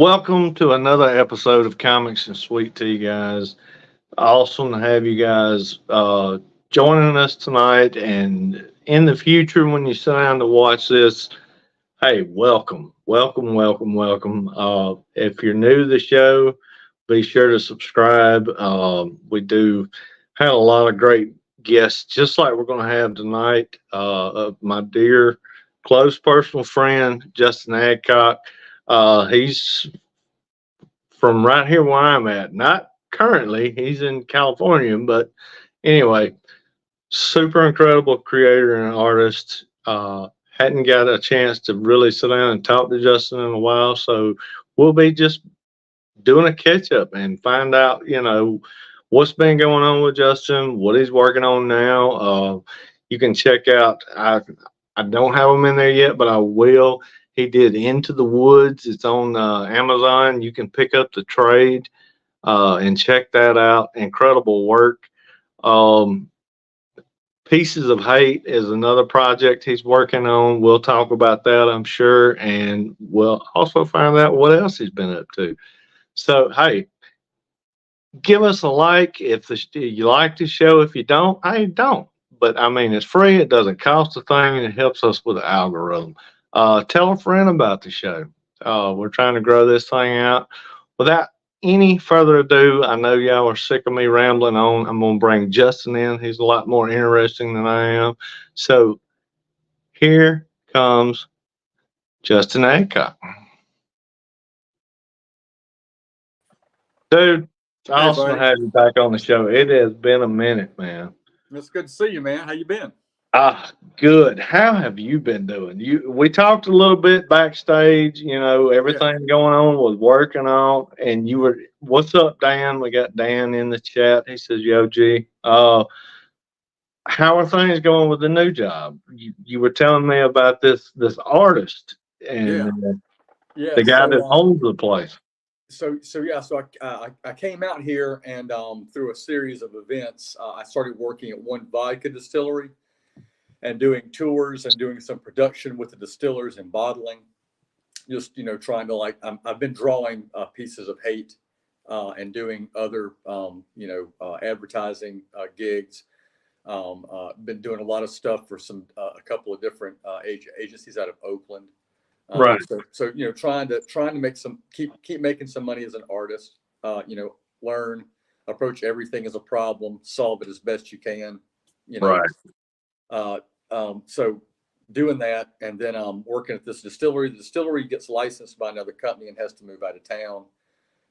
Welcome to another episode of Comics and Sweet Tea, guys. Awesome to have you guys joining us tonight. And in the future, when you sit down to watch this, hey, welcome, welcome, welcome, welcome. If you're new to the show, be sure to subscribe. We do have a lot of great guests, just like we're going to have tonight. My dear, close personal friend, Justin Adcock. He's from right here where I'm at. Not currently, he's in California, but anyway, super incredible creator and artist. Hadn't got a chance to really sit down and talk to Justin in a while, so we'll be just doing a catch up and find out, what's been going on with Justin, what he's working on now. You can check out. I don't have him in there yet, but I will. He did Into the Woods. It's on Amazon. You can pick up the trade and check that out. Incredible work. Um, Pieces of Hate is another project he's working on. We'll talk about that, I'm sure, and we'll also find out what else he's been up to. So, hey, give us a like if you like the show. If you don't, I don't. But I mean, it's free. It doesn't cost a thing, and it helps us with the algorithm. Tell a friend about the show. We're trying to grow this thing out. Without any further ado, I know y'all are sick of me rambling on. I'm going to bring Justin in. He's a lot more interesting than I am. So here comes Justin Adcock. Dude, it's Hey, awesome to buddy. have you back on the show. It has been a minute, man. It's good to see you, man. How you been? Good. How have you been doing? We talked a little bit backstage, Yeah. everything going on was working on, and you were, what's up, Dan? We got Dan in the chat. He says, Yo, G. How are things going with the new job? You were telling me about this artist and Yeah. Yeah. the guy that owns the place. I came out here and through a series of events, I started working at one vodka distillery and doing tours and doing some production with the distillers and bottling. Just trying to I've been drawing pieces of hate and doing other advertising gigs. Been doing a lot of stuff for a couple of different agencies out of Oakland. Right. Trying to make keep making some money as an artist. Learn, approach everything as a problem, solve it as best you can. You know, Right. so doing that, and then working at this distillery. The distillery gets licensed by another company and has to move out of town.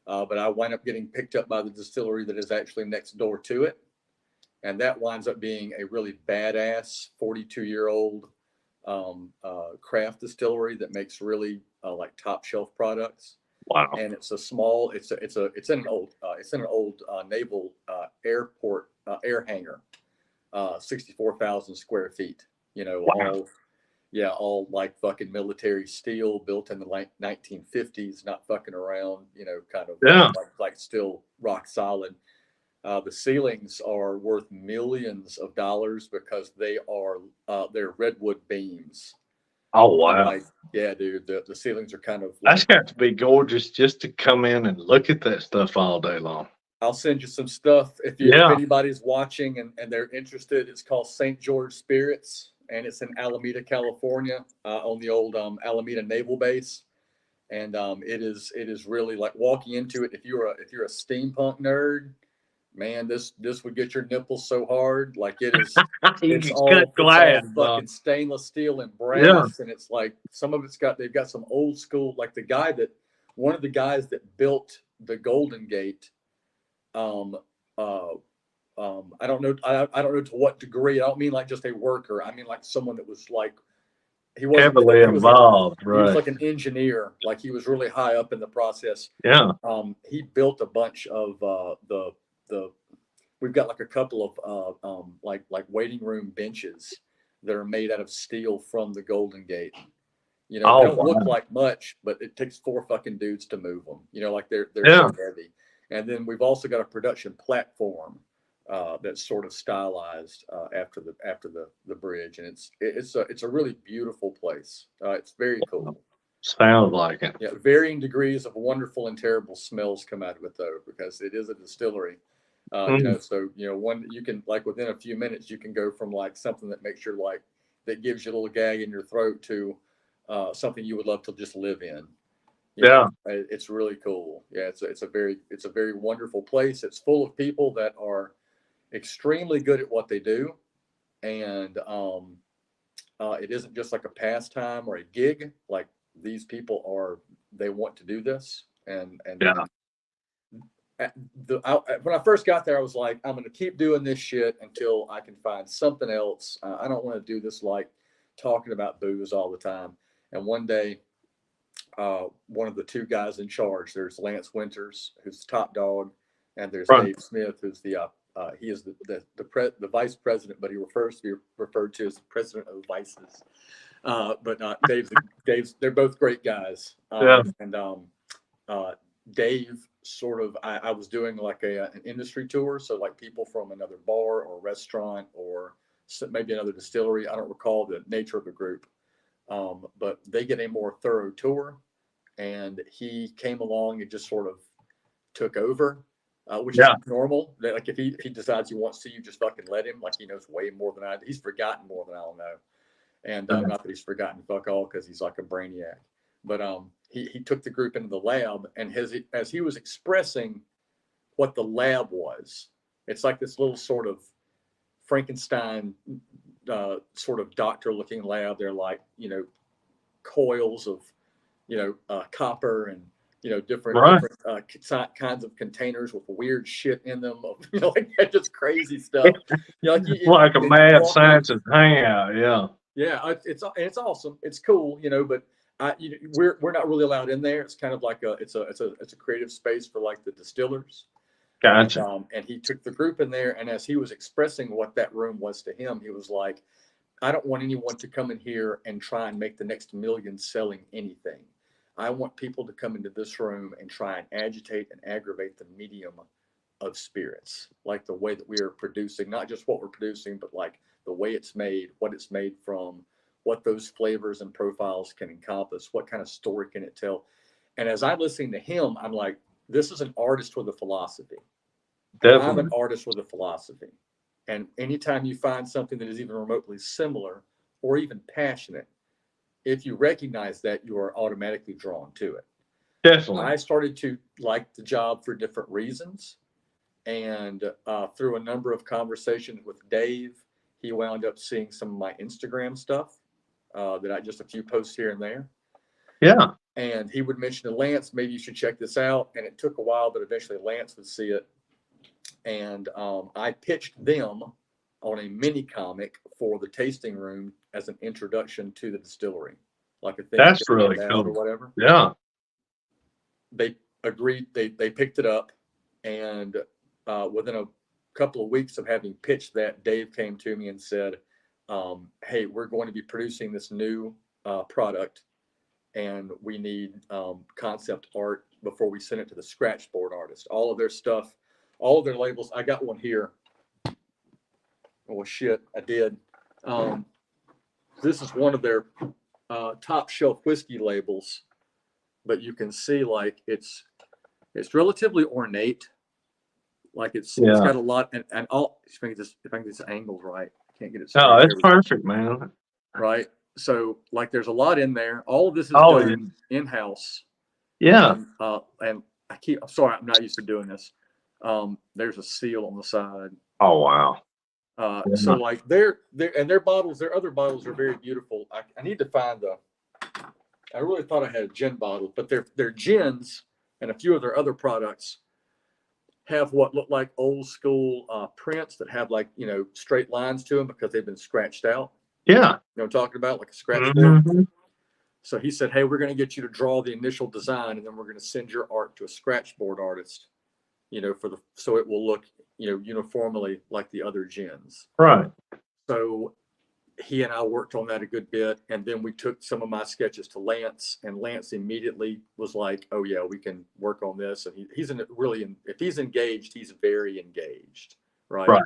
But I wind up getting picked up by the distillery that is actually next door to it. And that winds up being a really badass 42-year-old craft distillery that makes really like top shelf products. Wow. And it's a small, it's in an old naval airport air hangar, 64,000 square feet. Wow. All like fucking military steel, built in the 1950s, not fucking around. Kind of Yeah. like still rock solid. The ceilings are worth millions of dollars because they're redwood beams. Oh, And wow. like, yeah, dude, the ceilings are kind of That's like, got to be gorgeous just to come in and look at that stuff all day long. I'll send you some stuff if Yeah. anybody's watching and they're interested. It's called St. George Spirits, and it's in Alameda, California, on the old Alameda Naval Base. And it is really like walking into it. If you're a steampunk nerd, man, this would get your nipples so hard. Like You it's can cut all glass. fucking stainless steel and Yeah. brass, and it's like some of they've got some old school, like one of the guys that built the Golden Gate. Um, uh, I don't know. I don't know to what degree. I don't mean like just a worker. I mean like someone that was like he wasn't. Heavily He was like involved. he was Right. like an engineer. Like he was really high up in the process. Yeah. He built a bunch of the we've got like a couple of like waiting room benches that are made out of steel from the Golden Gate. They Oh, don't look wow. like much, but it takes four fucking dudes to move them. Like they're Yeah. so heavy. And then we've also got a production platform that's sort of stylized after the bridge, and it's a really beautiful place. It's very cool. Sounds like it. Yeah, varying degrees of wonderful and terrible smells come out of it though, because it is a distillery. So one you can like within a few minutes you can go from like something that makes your like that gives you a little gag in your throat to something you would love to just live in. Yeah. It's really cool. Yeah, it's a very wonderful place. It's full of people that are extremely good at what they do, and it isn't just like a pastime or a gig. Like these people they want to do this, and Yeah. when I first got there, I was like, I'm going to keep doing this shit until I can find something else. I don't want to do this like talking about booze all the time. And one day, one of the two guys in charge, there's Lance Winters, who's the top dog, and there's Right. Dave Smith, who's he is the vice president, but he refers to be referred to as the president of vices. But not Dave's. They're both great guys. Yeah. And Dave sort of, I was doing like an industry tour. So like people from another bar or restaurant or maybe another distillery. I don't recall the nature of the group. But they get a more thorough tour, and he came along and just sort of took over, which is normal. Like if he decides he wants to, you just fucking let him. Like he knows way more than I do. He's forgotten more than I'll know. And not that he's forgotten fuck all, because he's like a brainiac. But he took the group into the lab, and as he was expressing what the lab was, it's like this little sort of Frankenstein sort of doctor looking lab. They're like, coils of, copper and, different kinds of containers with weird shit in them, like just crazy stuff. Like a mad scientist hangout. Yeah. Yeah, it's awesome. It's cool, but we're not really allowed in there. It's kind of like it's a creative space for like the distillers. Gotcha. And he took the group in there, and as he was expressing what that room was to him, he was like, I don't want anyone to come in here and try and make the next million selling anything. I want people to come into this room and try and agitate and aggravate the medium of spirits, like the way that we are producing, not just what we're producing, but like the way it's made, what it's made from, what those flavors and profiles can encompass, what kind of story can it tell. And as I'm listening to him, I'm like, this is an artist with a philosophy. Definitely. I'm an artist with a philosophy. And anytime you find something that is even remotely similar or even passionate, if you recognize that, you are automatically drawn to it. Definitely. I started to like the job for different reasons. And through a number of conversations with Dave, he wound up seeing some of my Instagram stuff that I just a few posts here and there. Yeah. And he would mention to Lance, maybe you should check this out. And it took a while, but eventually Lance would see it. And I pitched them on a mini comic for the tasting room as an introduction to the distillery, like a thing that's really cool or whatever. Yeah. They agreed. They picked it up, and within a couple of weeks of having pitched that, Dave came to me and said, hey, we're going to be producing this new product, and we need concept art before we send it to the scratch board artist. All of their stuff, all of their labels. I got one here. Oh shit, I did. This is one of their top shelf whiskey labels, but you can see like it's relatively ornate. Like it's got a lot, and all. If I can get this angled right, I can't get it. Oh, it's perfect, man. Right. So like, there's a lot in there. All of this is done in house. Yeah. And I'm sorry, I'm not used to doing this. There's a seal on the side. Oh wow. So like their bottles, their other bottles are very beautiful. I need to find I really thought I had a gin bottle, but their gins and a few of their other products have what look like old school prints that have like, straight lines to them because they've been scratched out. Yeah. You know what I'm talking about? Like a scratch board. So he said, hey, we're going to get you to draw the initial design, and then we're going to send your art to a scratch board artist, so it will look, uniformly like the other gins. Right. So he and I worked on that a good bit. And then we took some of my sketches to Lance, and Lance immediately was like, oh yeah, we can work on this. And if he's engaged, he's very engaged. Right.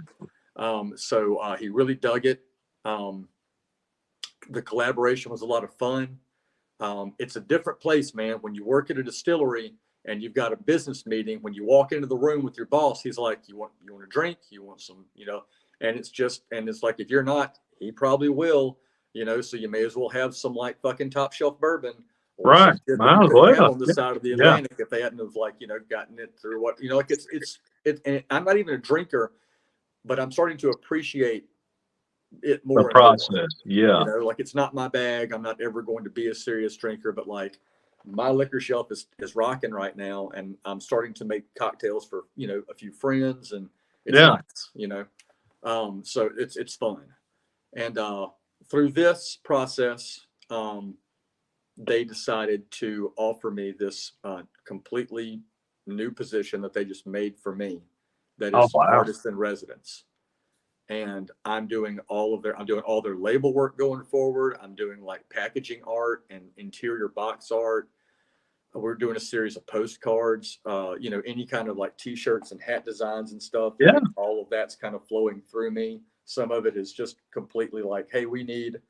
So he really dug it. The collaboration was a lot of fun. It's a different place, man. When you work at a distillery and you've got a business meeting, when you walk into the room with your boss, he's like, you want a drink? You want some, and it's like, if you're not, he probably will, so you may as well have some like fucking top shelf bourbon or some Right. shit that you Might as couldn't have well. on this side of the Yeah. Atlantic if they hadn't have like, gotten it through what, like and I'm not even a drinker, but I'm starting to appreciate it The more and more. process. Yeah. Like it's not my bag. I'm not ever going to be a serious drinker, but like my liquor shelf is rocking right now, and I'm starting to make cocktails for a few friends, and it's Yeah. nice, so it's fun. And through this process, they decided to offer me this completely new position that they just made for me, that Oh, is wow. artist in residence. And I'm doing all their label work going forward. I'm doing like packaging art and interior box art. We're doing a series of postcards, any kind of like t-shirts and hat designs and stuff. Yeah. Like all of that's kind of flowing through me. Some of it is just completely like, hey, we need,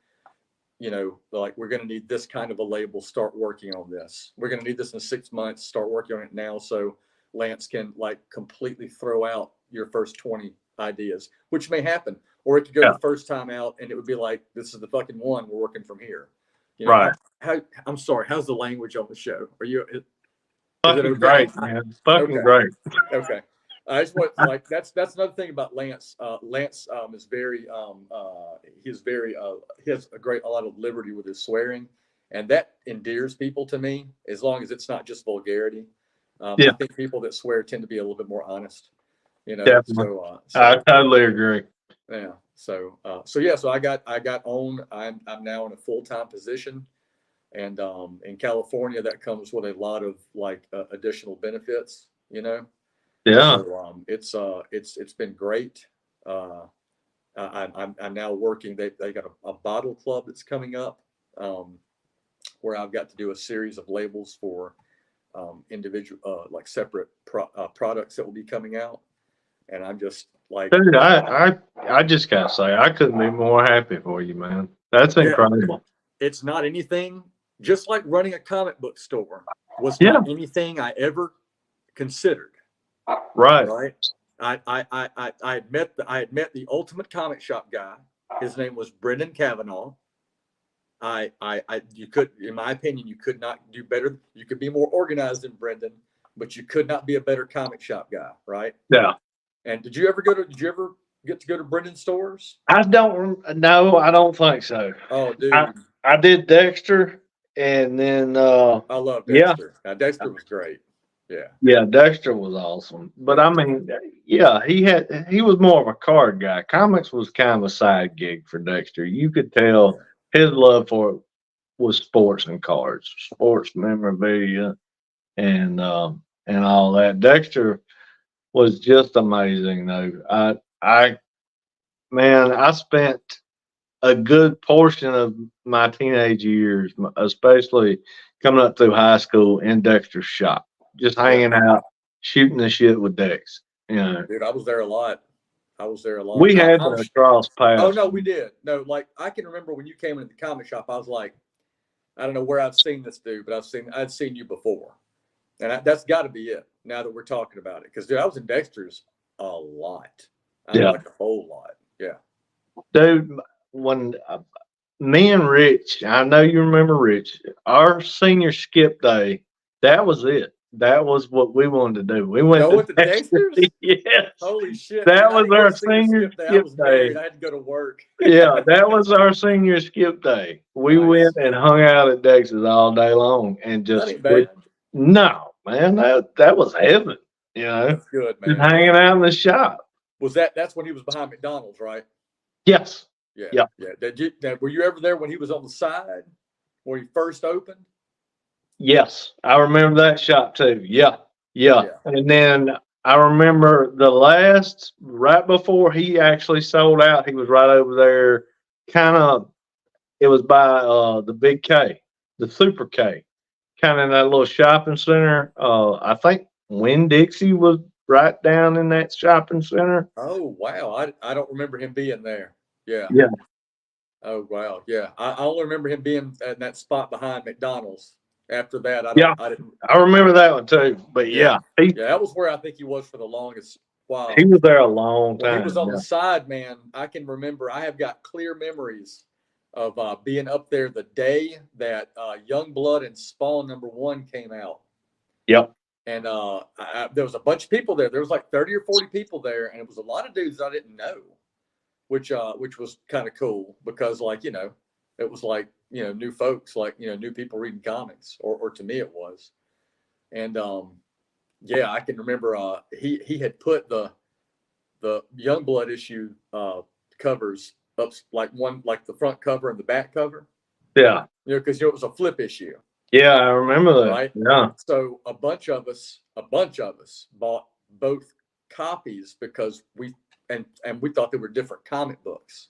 like we're going to need this kind of a label. Start working on this. We're going to need this in 6 months. Start working on it now. So Lance can like completely throw out your first 20 ideas, which may happen, or it could go the first time out and it would be like, this is the fucking one, we're working from here. Right. I'm sorry, how's the language on the show? Fucking great, man. Fucking great. Okay. I just want like that's another thing about Lance. Lance is very he has a lot of liberty with his swearing, and that endears people to me as long as it's not just vulgarity. I think people that swear tend to be a little bit more honest. Definitely. I totally agree. Yeah. So I got on. I'm now in a full-time position, and in California that comes with a lot of like additional benefits. Yeah. So it's been great. I'm now working. They got a bottle club that's coming up, where I've got to do a series of labels for individual like separate products that will be coming out. And I'm just like, dude, I just gotta say, I couldn't be more happy for you, man. That's incredible. It's not anything, just like running a comic book store was not anything I ever considered. Right. I had met the ultimate comic shop guy. His name was Brendan Kavanaugh. You could, in my opinion, you could not do better. You could be more organized than Brendan, but you could not be a better comic shop guy, right? Yeah. And did you ever get to go to Brendan stores? I don't think so. Oh, dude. I did Dexter, and then I love Dexter. Now, Dexter was great. Yeah. Yeah, Dexter was awesome. But I mean, yeah, he was more of a card guy. Comics was kind of a side gig for Dexter. You could tell his love for it was sports and cards, sports memorabilia, and all that. Dexter was just amazing though. I spent a good portion of my teenage years, especially coming up through high school, in Dexter's shop, just hanging out, shooting the shit with Dex. Dude, I was there a lot. We had to cross paths. Oh no, we did. No, like I can remember when you came into the comic shop, I was like, I don't know where I've seen this dude, but I'd seen you before. And that's got to be it now that we're talking about it. Because, dude, I was in Dexter's a lot. Like a whole lot. Yeah. Dude, when me and Rich, I know you remember Rich, our senior skip day, that was it. That was what we wanted to do. We went to Dexter's? Yes. Holy shit. That was our senior skip day. I had to go to work. Yeah, that was our senior skip day. We went and hung out at Dexter's all day long and just no, man, that was heaven. That's good, man. Just hanging out in the shop. That's when he was behind McDonald's, right? Yes. Yeah. Were you ever there when he was on the side when he first opened? Yes, I remember that shop too. Yeah. And then I remember right before he actually sold out, he was right over there. It was by the Big K, the Super K, kind of in that little shopping center. I think Winn-Dixie was right down in that shopping center. Oh wow, I don't remember him being there. Yeah. Oh wow, yeah. I only remember him being in that spot behind McDonald's. After that, Yeah, I didn't. I remember that one too. But Yeah, yeah, he yeah, that was where I think he was for the longest he while. was there a long When he was time. on Yeah. the side, man, I can remember. I have got clear memories of being up there the day that Youngblood and Spawn #1 came out. Yep. And there was a bunch of people there. There was like 30 or 40 people there, and it was a lot of dudes I didn't know, which was kind of cool because, like, it was like, new folks, like, new people reading comics, or to me it was. And yeah, I can remember he had put the Youngblood issue covers up, like the front cover and the back cover, Yeah. because it was a flip issue. Yeah, I remember that. Right. Yeah. So a bunch of us bought both copies because we thought they were different comic books.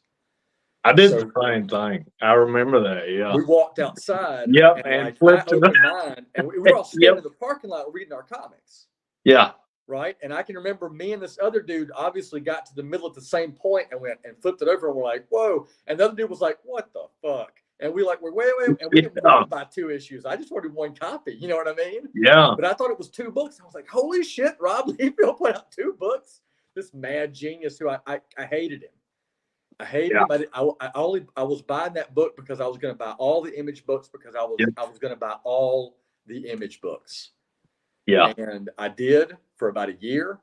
I did So the same thing. I remember that. Yeah. we walked outside Yep. and And like I flipped it. opened mine, and we were all standing Yep. in the parking lot reading our comics. Yeah. Right. And I can remember me and this other dude obviously got to the middle at the same point and went and flipped it over, and we're like, whoa. And the other dude was like, what the fuck? And we like, wait. And we didn't want to buy 2 issues. I just wanted 1 copy. You know what I mean? Yeah. But I thought it was 2 books. I was like, holy shit, Rob Liefeld put out 2 books. This mad genius who I hated him. I hated him. I was buying that book because I was going to buy all the Image books because I was going to buy all the Image books. Yeah. And I did for about a year.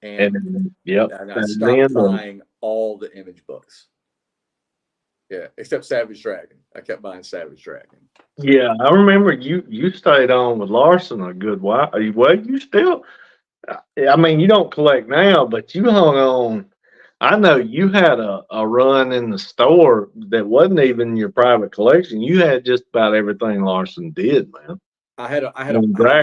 And yep. And I stopped buying all the Image books. Yeah, except Savage Dragon. I kept buying Savage Dragon. Yeah, I remember you stayed on with Larson a good while. Well, you still, I mean, you don't collect now, but you hung on. I know you had a run in the store that wasn't even your private collection. You had just about everything Larson did, man. I had a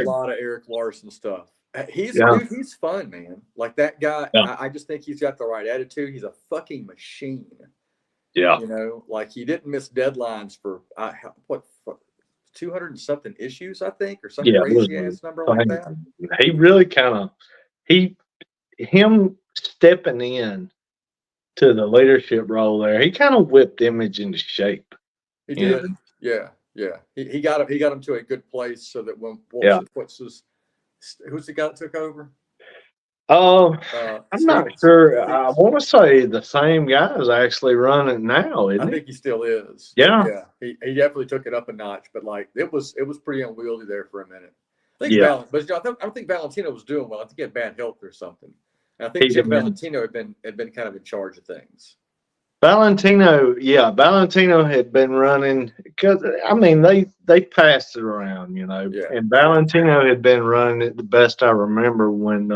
lot of Erik Larson stuff. Dude, he's fun, man. Like that guy, I just think he's got the right attitude. He's a fucking machine. Yeah. Like he didn't miss deadlines for 200 and something issues, I think, or some crazy ass number like that. He really kind of him stepping in to the leadership role there. He kind of whipped Image into shape. He did. Yeah. He got him to a good place so that who's the guy that took over? I'm not sure. I want to say the same guy is actually running now, isn't he? I think he still is. Yeah. He definitely took it up a notch, but like it was pretty unwieldy there for a minute. I don't think Valentino was doing well. I think he had bad health or something. And I think Jim Valentino had been kind of in charge of things. Valentino had been running because I mean they passed it around, and Valentino had been running it the best I remember when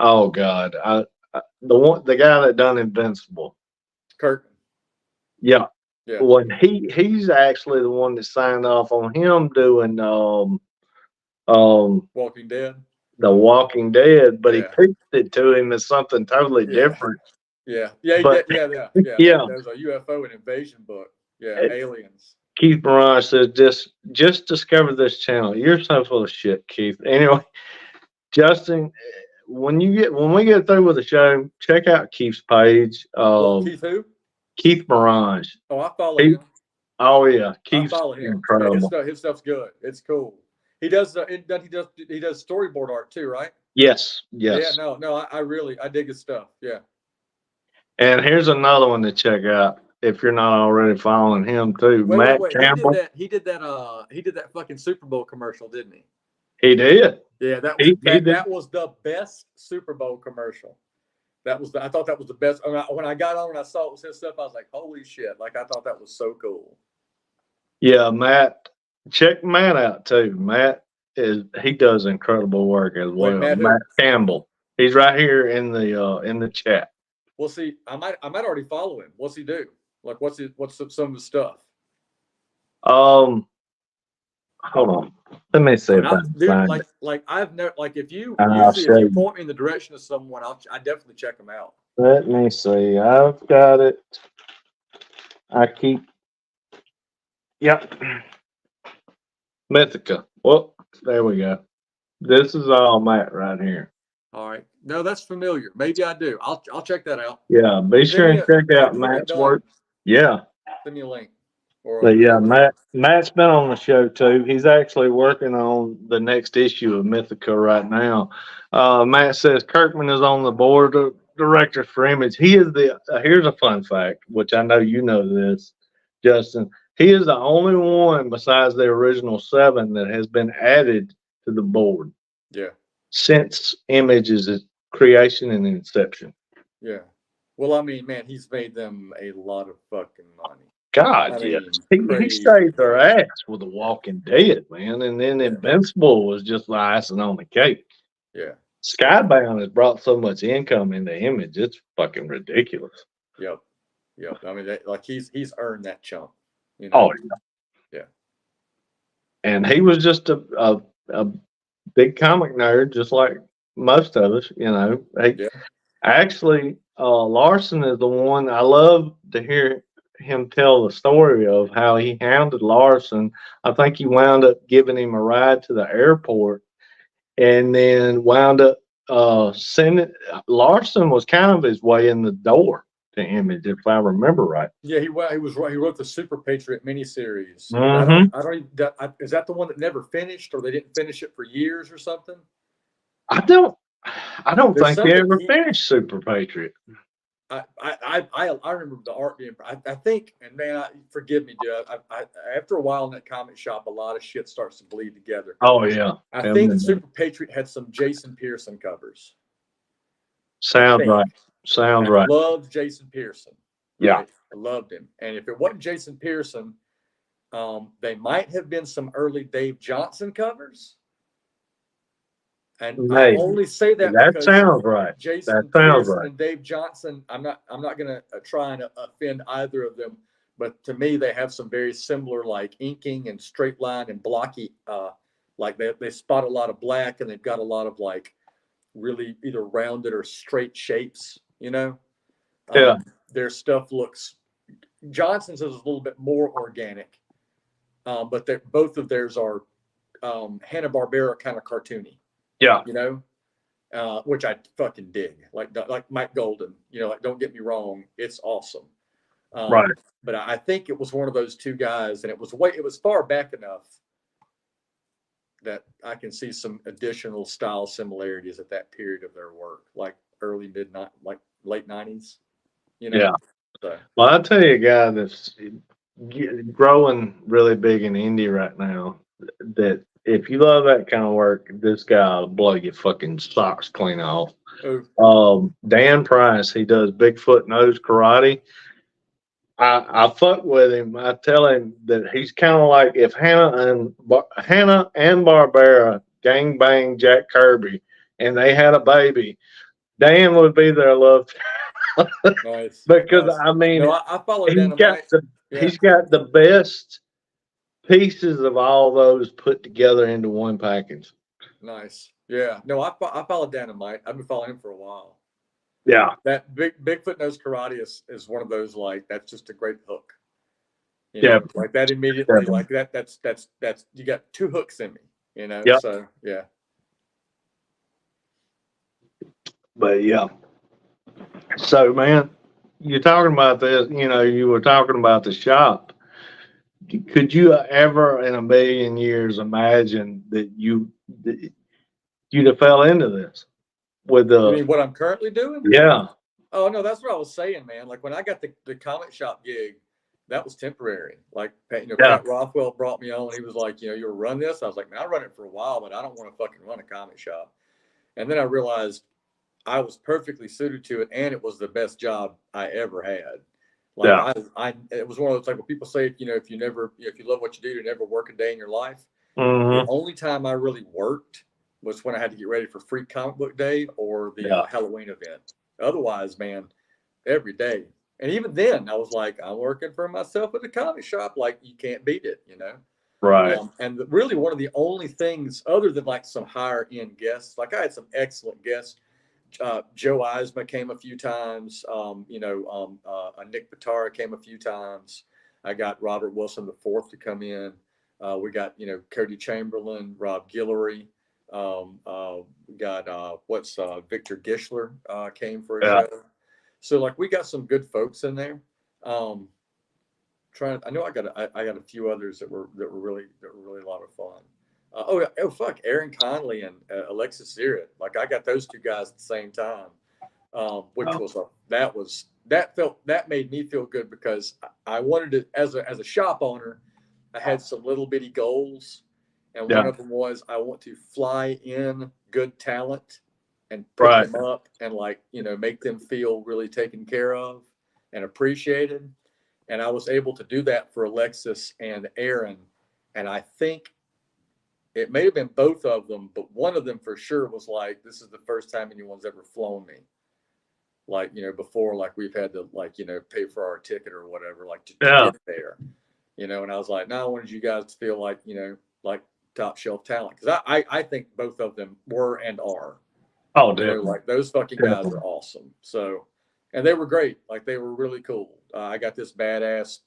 oh God, the guy that done Invincible, Kirk. Yeah. When he's actually the one that signed off on him doing Walking Dead. The Walking Dead, but he pitched it to him as something totally different. Yeah. There's a UFO and invasion book. Yeah, aliens. Keith Moran says, just discovered this channel. You're so full of shit, Keith. Anyway, Justin, when we get through with the show, check out Keith's page. Keith who? Keith Moran. Oh, I follow him. Oh yeah, Keith's I follow him. incredible. Yeah, his stuff's good. It's cool. He does storyboard art too, right? Yes. Yeah, no, I dig his stuff. Yeah. And here's another one to check out if you're not already following him too. Matt Campbell. He did that fucking Super Bowl commercial, didn't he? He did. Yeah, that was the best Super Bowl commercial. I thought that was the best. When I got on and I saw it was his stuff, I was like, holy shit. Like I thought that was so cool. Yeah, Matt. Check Matt out too. He does incredible work as well. Matt Campbell. He's right here in the chat. Well, see, I might already follow him. What's he do? Like, what's some of his stuff? Hold on. Let me see. If you point me in the direction of someone, I definitely check them out. Let me see. I've got it. Yep. Mythica. Well, there we go. This is all Matt right here. All right. No, that's familiar. Maybe I do. I'll check that out. Yeah, be sure and check out Matt's work. Yeah. Send me a link. Or But yeah, Matt's been on the show too. He's actually working on the next issue of Mythica right now. Matt says Kirkman is on the board of directors for Image. He is the. Here's a fun fact, which I know you know this, Justin. He is the only one besides the original 7 that has been added to the board yeah, since Image's creation and inception. yeah. Well, I mean, man, he's made them a lot of fucking money. God, I yes. mean, He crazy. saved their ass with The Walking Dead, man. And then Invincible was just the icing on the cake. Yeah. Skybound has brought so much income into Image. It's fucking ridiculous. Yep. Yep. I mean, like he's earned that chunk. You Oh, know. yeah. Yeah. And he was just a big comic nerd, just like most of us, you know. Yeah. Actually, Larson is the one I love to hear him tell the story of how he hounded Larson. I think he wound up giving him a ride to the airport and then wound up sending Larson was kind of his way in the door to Image, if I remember right. Yeah, he was right. He wrote the Super Patriot miniseries. Mm-hmm. I don't even, is that the one that never finished, or they didn't finish it for years or something? I don't There's think they ever something finished Super Patriot. I remember the art being. I think, and man, forgive me, dude. After a while in that comic shop, a lot of shit starts to bleed together. Oh yeah, I think Super Patriot had some Jason Pearson covers. Sounds right. Sounds I right. loved Jason Pearson. Yeah, right? I loved him. And if it wasn't Jason Pearson, they might have been some early Dave Johnson covers. And maybe. I only say that That sounds right. Jason Pearson and Dave Johnson. I'm not going to try and offend either of them, but to me, they have some very similar, like inking and straight line and blocky. Like they spot a lot of black, and they've got a lot of like really either rounded or straight shapes. You know, Yeah. Their stuff looks. Johnson's is a little bit more organic, but both of theirs are Hanna-Barbera kind of cartoony. Yeah. You know, which I fucking dig. Like Mike Golden. You know, like don't get me wrong, it's awesome. Right. But I think it was one of those two guys, and it was far back enough that I can see some additional style similarities at that period of their work, like like late 90s. You know. Yeah. So. Well, I'll tell you a guy that's growing really big in indie right now. That if you love that kind of work, this guy will blow your fucking socks clean off. Dan Price, he does Bigfoot Nose Karate. I fuck with him. I tell him that he's kind of like if Hanna and Barbera gang bang Jack Kirby and they had a baby, Dan would be their love. Nice. Because nice. I mean, no, I follow Dynamite. He's got the best pieces of all those put together into one package. Nice. Yeah. No, I follow Dynamite. I've been following him for a while. Yeah. That Bigfoot Nose Karate is one of those, like, that's just a great hook. You know, like that immediately, like that's you got two hooks in me, you know. Yep. So yeah. But yeah. So man, you're talking about this, you know, you were talking about the shop. Could you ever in a million years imagine that you'd have fell into this with You mean what I'm currently doing? Yeah. Oh no, that's what I was saying, man. Like when I got the comic shop gig, that was temporary. Like, you know, Pat Rothwell brought me on and he was like, you know, you'll run this. I was like, man, I run it for a while, but I don't want to fucking run a comic shop. And then I realized I was perfectly suited to it, and it was the best job I ever had. Like it was one of those, like, when people say, you know, if you love what you do, you never work a day in your life. Mm-hmm. The only time I really worked was when I had to get ready for Free Comic Book Day or the Halloween event. Otherwise, man, every day. And even then, I was like, I'm working for myself at the comic shop. Like, you can't beat it, you know? Right. And really one of the only things, other than like some higher end guests, like I had some excellent guests. Joe Eisma came a few times. Nick Pitara came a few times. I got Robert Wilson IV to come in. We got, you know, Cody Chamberlain, Rob Guillory. We got Victor Gischler came for a show. So like we got some good folks in there. I know I got a few others that were really a lot of fun. Oh fuck, Aaron Conley and Alexis Zierot. Like I got those two guys at the same time, which Oh, was that made me feel good because I wanted to as a shop owner, I had some little bitty goals, and one yeah, of them was I want to fly in good talent and pick right. them up and like make them feel really taken care of and appreciated. And I was able to do that for Alexis and Aaron. And I think it may have been both of them, but one of them for sure was like, this is the first time anyone's ever flown me. Like, before, like we've had to like, pay for our ticket or whatever, like to Yeah. get there, and I was like, no, I wanted you guys to feel like, like top shelf talent. Cause I think both of them were and are, Oh, definitely. like those fucking guys are Definitely. awesome. So, and they were great. Like they were really cool. I got this badass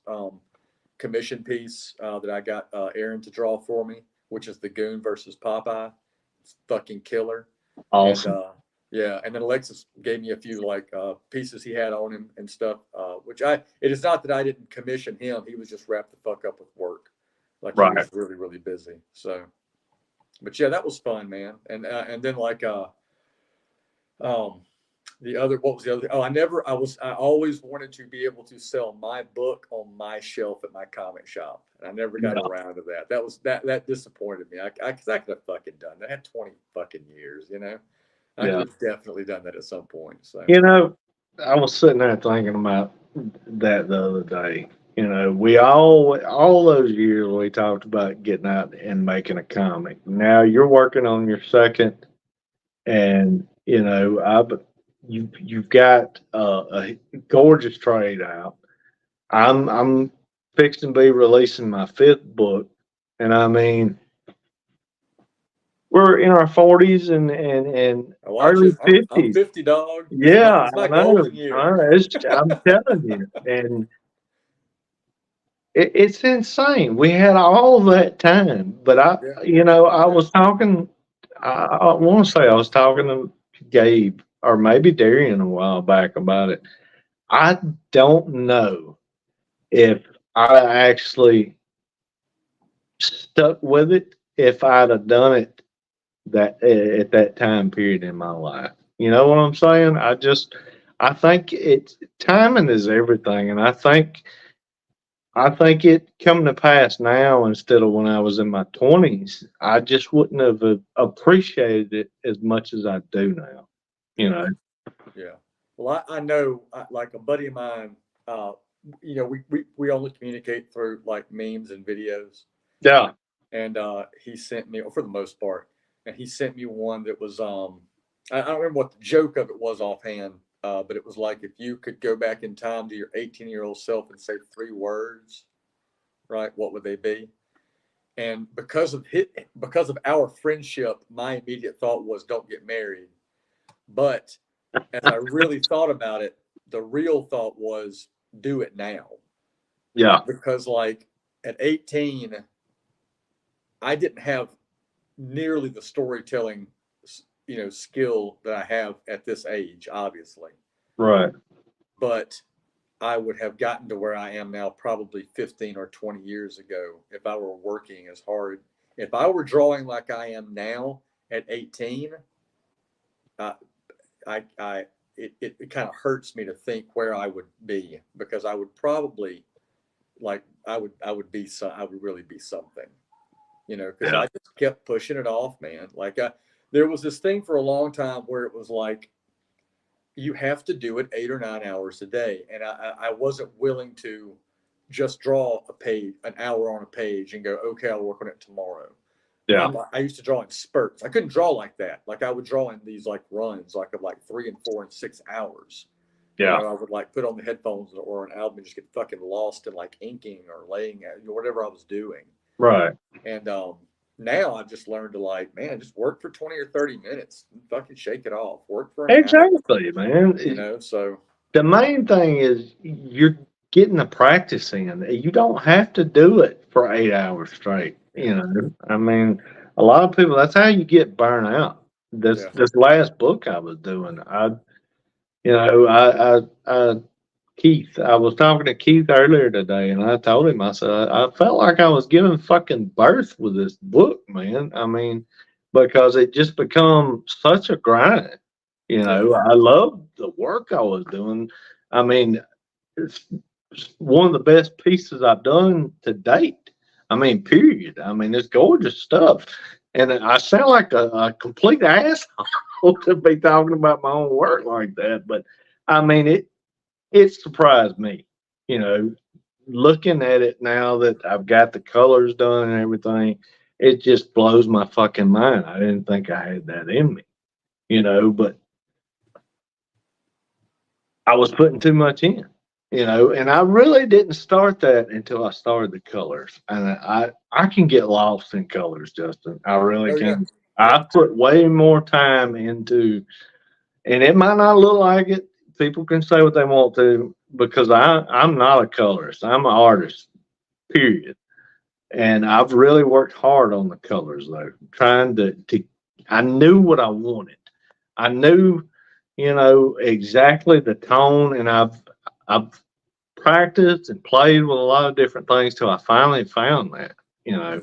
commission piece that I got Aaron to draw for me, which is the Goon versus Popeye. It's fucking killer. And Awesome. yeah, and then Alexis gave me a few like pieces he had on him and stuff. Which it is not that I didn't commission him. He was just wrapped the fuck up with work. Like he Right. was really really busy. So, but yeah, that was fun, man. And then like um, the other, what was the other? Oh, I always wanted to be able to sell my book on my shelf at my comic shop. And I never got Yeah. around to that. That disappointed me. Cause I could have fucking done that. I had 20 fucking years, I could Yeah. have definitely done that at some point. So, You know, I was sitting there thinking about that the other day. We all those years we talked about getting out and making a comic. Now you're working on your second, and you've got a gorgeous trade out. I'm fixing to be releasing my fifth book, and I mean we're in our 40s and I watch early it. I'm 50s. 50, dog. Yeah, It's my I know. golden years. I'm telling you, and it's insane. We had all that time, but Yeah. I Yeah. was talking. I want to say I was talking to Gabe or maybe Darian a while back about it. I don't know if I actually stuck with it if I'd have done it that at that time period in my life. You know what I'm saying? I think it's timing is everything, and I think it come to pass now instead of when I was in my 20s. I just wouldn't have appreciated it as much as I do now. You Yeah. know? Yeah. Well, I know, like a buddy of mine, we only communicate through like memes and videos. Yeah. And he sent me, for the most part, and he sent me one that was, I don't remember what the joke of it was offhand, but it was like if you could go back in time to your 18-year-old self and say three words, right, what would they be? And because of our friendship, my immediate thought was don't get married. But as I really thought about it, the real thought was do it now. Yeah. Because like at 18, I didn't have nearly the storytelling, skill that I have at this age, obviously. Right. But I would have gotten to where I am now probably 15 or 20 years ago if I were working as hard. If I were drawing like I am now at 18, uh, it kind of hurts me to think where I would be because I would probably like I would really be something, because Yeah. I just kept pushing it off, man. Like there was this thing for a long time where it was like you have to do it 8 or 9 hours a day, and I wasn't willing to just draw a page, an hour on a page, and go, okay, I'll work on it tomorrow. Yeah. I used to draw in spurts. I couldn't draw like that. Like I would draw in these like runs, like of like 3 and 4 and 6 hours. Yeah. I would like put on the headphones or an album and just get fucking lost in like inking or laying at whatever I was doing. Right. And now I've just learned to like, man, just work for 20 or 30 minutes, and fucking shake it off. Work for an hour, Exactly, man. So The main thing is you're getting the practice in. You don't have to do it for 8 hours straight. yeah, I mean, a lot of people. That's how you get burnt out. This yeah, this last book I was doing, I Keith. I was talking to Keith earlier today, and I told him, I said, I felt like I was giving fucking birth with this book, man. I mean, because it just become such a grind. You know, I love the work I was doing. I mean, it's one of the best pieces I've done to date. I mean, period. I mean, it's gorgeous stuff. And I sound like a complete asshole to be talking about my own work like that. But I mean, it surprised me, you know, looking at it now that I've got the colors done and everything, it just blows my fucking mind. I didn't think I had that in me, you know, but I was putting too much in, you know, and I really didn't start that until I started the colors. And I can get lost in colors, Justin. I really Oh yeah. can. I put way more time into, and it might not look like it. People can say what they want to because I'm not a colorist. I'm an artist, period. And I've really worked hard on the colors though, trying to I knew what I wanted. I knew, you know, exactly the tone, and I've practiced and played with a lot of different things till I finally found that, you know.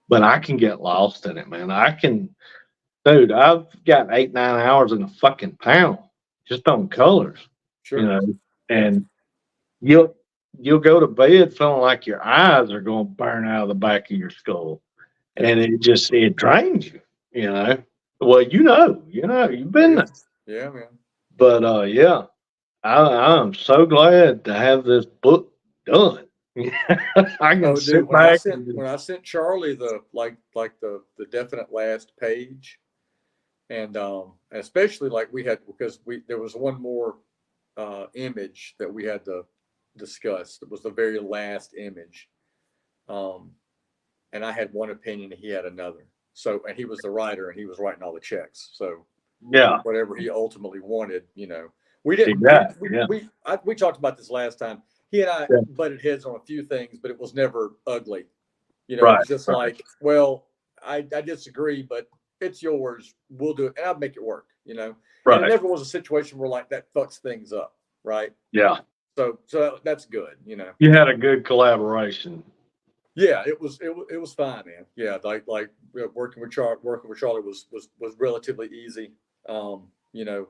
But I can get lost in it, man. I can, dude. I've got 8, 9 hours in a fucking panel just on colors, Sure. you know, Yeah. and you'll go to bed feeling like your eyes are going to burn out of the back of your skull, and it drains you, you know. Well, you've been there, Yeah, man. but yeah, I'm so glad to have this book done. I can Oh, dude, sit back and when I sent Charlie the the definite last page, and especially like we had because there was one more image that we had to discuss. It was the very last image, um, and I had one opinion, and he had another. So, and he was the writer, and he was writing all the checks. So, yeah, whatever he ultimately wanted, you know, we didn't. exactly, yeah, We talked about this last time. He and I yeah, butted heads on a few things, but it was never ugly. You know, it right, was just right, like, well, I disagree, but it's yours. We'll do it, and I'll make it work. You know, and it right, never was a situation where like that fucks things up, right? yeah. So that's good. You know. You had a good collaboration. Yeah, it was fine, man. Yeah, working with Charlie was relatively easy. You know,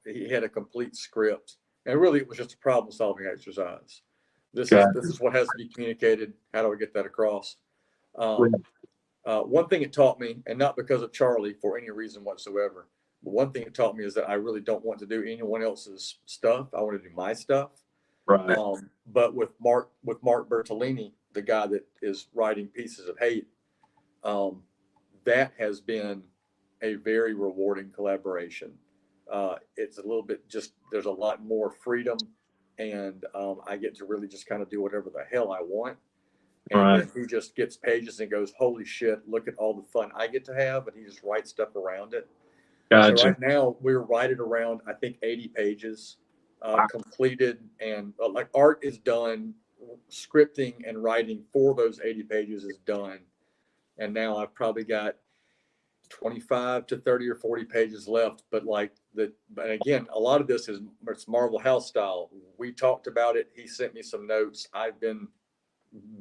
he had a complete script, and really it was just a problem solving exercise. Okay. This is what has to be communicated. How do I get that across? Well, Um, one thing it taught me, and not because of Charlie for any reason whatsoever, but one thing it taught me is that I really don't want to do anyone else's stuff. I want to do my stuff. right, But with Mark Bertolini, the guy that is writing Pieces of Hate, um, that has been a very rewarding collaboration. It's a little bit just there's a lot more freedom, and I get to really just kind of do whatever the hell I want. And right. then he just gets pages and goes, "Holy shit! Look at all the fun I get to have," and he just writes stuff around it. So Gotcha. right now we're right at around I think 80 pages completed, and like art is done, scripting and writing for those 80 pages is done, and now I've probably got 25 to 30 or 40 pages left. But like the, but again, a lot of this is it's Marvel House style. We talked about it. He sent me some notes. I've been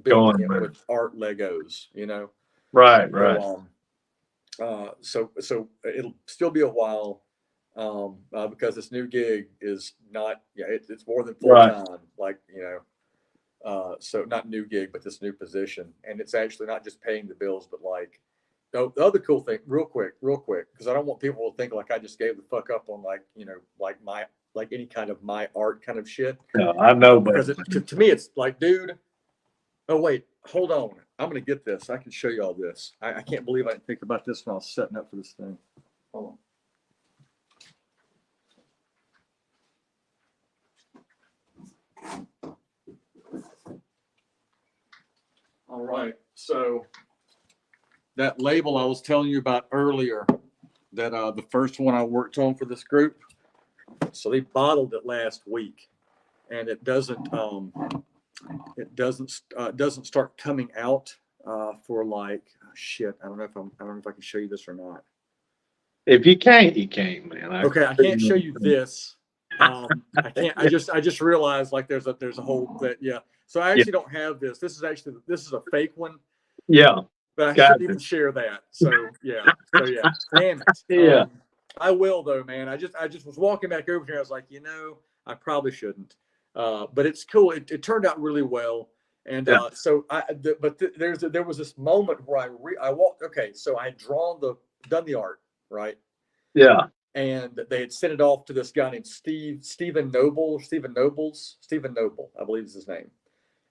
building Going it with with art Legos, you know. right, So right. so it'll still be a while because this new gig is not it's more than full Right. time, like you know. So not new gig, but this new position, and it's actually not just paying the bills, but like the other cool thing, real quick, because I don't want people to think like I just gave the fuck up on like you know like any kind of my art kind of shit. Yeah, I know Because better. to me it's like, dude, oh wait, hold on. I'm gonna get this. I can show you all this. I can't believe I didn't think about this when I was setting up for this thing. Hold on. All right. So that label I was telling you about earlier, that the first one I worked on for this group. So they bottled it last week, and it doesn't start coming out for like shit. I don't know if I can show you this or not. If you can't, you can't, man. Okay, I can't show you this, I can't. I just realized like there's a whole that yeah. So I Yeah. actually don't have this. This is a fake one, Yeah. but I Gotcha. shouldn't even share that. So yeah. Damn it. Yeah. I will though, man. I just was walking back over here. I was like, I probably shouldn't. But it's cool. It turned out really well. And Yeah. so there was this moment where I walked. Okay, so I had done the art, right? Yeah. And they had sent it off to this guy named Stephen Noble, I believe is his name.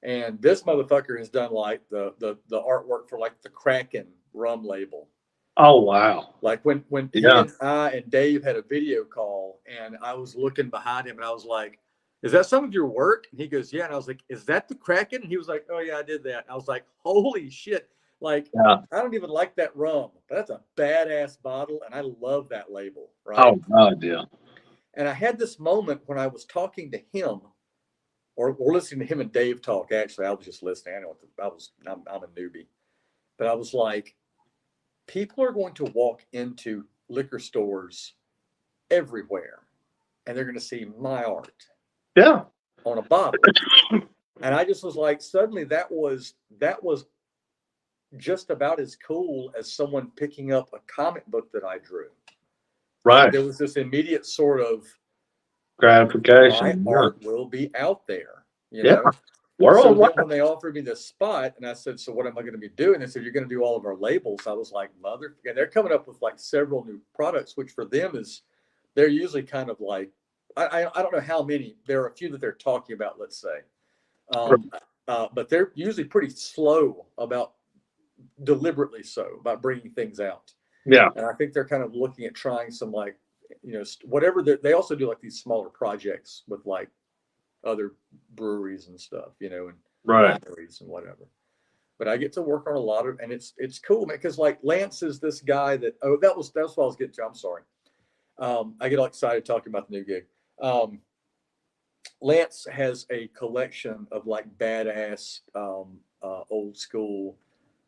And this motherfucker has done like the artwork for like the Kraken rum label. Oh, wow. Like when he Yeah. and I and Dave had a video call, and I was looking behind him, and I was like, "Is that some of your work?" And he goes, "Yeah." And I was like, "Is that the Kraken?" And he was like, "Oh yeah, I did that." And I was like, "Holy shit!" Like, Yeah. I don't even like that rum, but that's a badass bottle, and I love that label, right? Oh, God, yeah. And I had this moment when I was talking to him, or listening to him and Dave talk. Actually, I was just listening. I'm a newbie, but I was like, people are going to walk into liquor stores everywhere, and they're going to see my art Yeah. on a bottle. And I just was like, suddenly that was just about as cool as someone picking up a comic book that I drew. Right. There was this immediate sort of Gratification. my art will be out there, Yeah. So Worldwide. then when they offered me this spot, and I said, "So what am I going to be doing?" They said, "You're going to do all of our labels." I was like, "Mother!" And they're coming up with like several new products, which for them they're usually kind of like I don't know how many. There are a few that they're talking about, let's say, but they're usually pretty slow about deliberately so about bringing things out. Yeah. And I think they're kind of looking at trying some like whatever they also do like these smaller projects with like other breweries and stuff, and Right. wineries and whatever. But I get to work on a lot of, and it's cool, man, because like Lance is this guy that's what I was getting to. I'm sorry. I get all excited talking about the new gig. Lance has a collection of like badass, old school,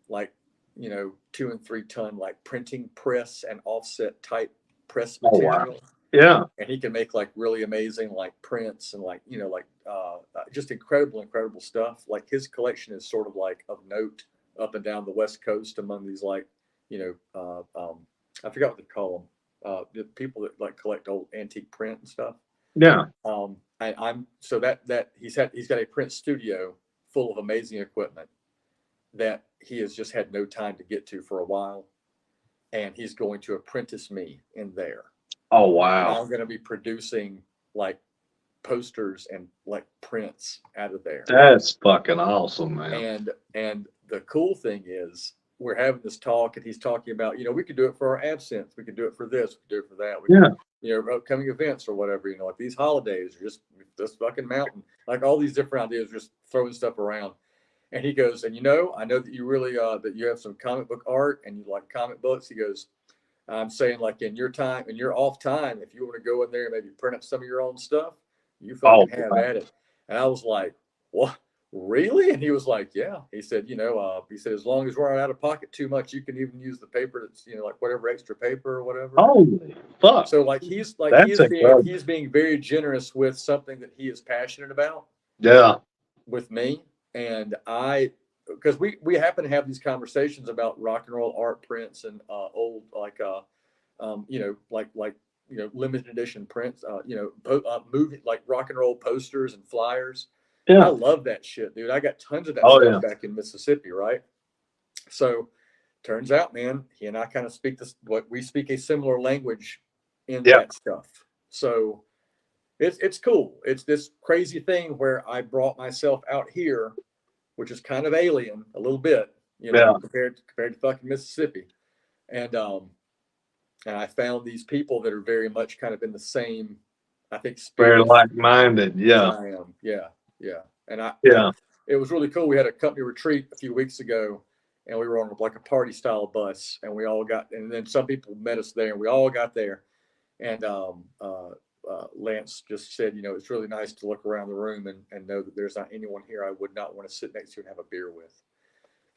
like 2 and 3 ton like printing press and offset type press Oh, wow. material. Yeah. And he can make like really amazing like prints and like just incredible stuff. Like his collection is sort of like of note up and down the West Coast among these like I forgot what they call them, the people that like collect old antique print and stuff. Yeah. I'm so that he's got a print studio full of amazing equipment that he has just had no time to get to for a while, and he's going to apprentice me in there. Oh, And wow. I'm going to be producing like posters and like prints out of there. That's fucking awesome, man. And the cool thing is we're having this talk, and he's talking about, we could do it for our absinthe, we could do it for this, we could do it for that, we Yeah. could, upcoming events or whatever, like these holidays or just this fucking mountain, like all these different ideas, just throwing stuff around. And he goes, and I know that you really that you have some comic book art and you like comic books. He goes, I'm saying like in your off time, if you want to go in there and maybe print up some of your own stuff, you Oh, fucking have wow. at it. And I was like, what? Really? And he was like, yeah. He said, he said, as long as we're not out of pocket too much, you can even use the paper that's, like whatever extra paper or whatever. Holy fuck. So like he's being very generous with something that he is passionate about. Yeah. With me. And because we happen to have these conversations about rock and roll art prints and old like limited edition prints, movie like rock and roll posters and flyers. Yeah. I love that shit, dude. I got tons of that Oh, stuff yeah. back in Mississippi, right? So turns out, man, he and I kind of speak we speak a similar language in that stuff. So it's cool. It's this crazy thing where I brought myself out here, which is kind of alien a little bit, compared to fucking Mississippi. And I found these people that are very much kind of in the same, I think, Very spirit like-minded. that Yeah. I am. Yeah. And Yeah. it was really cool. We had a company retreat a few weeks ago, and we were on like a party style bus, and and then some people met us there, and we all got there. And Lance just said, it's really nice to look around the room and know that there's not anyone here I would not want to sit next to and have a beer with.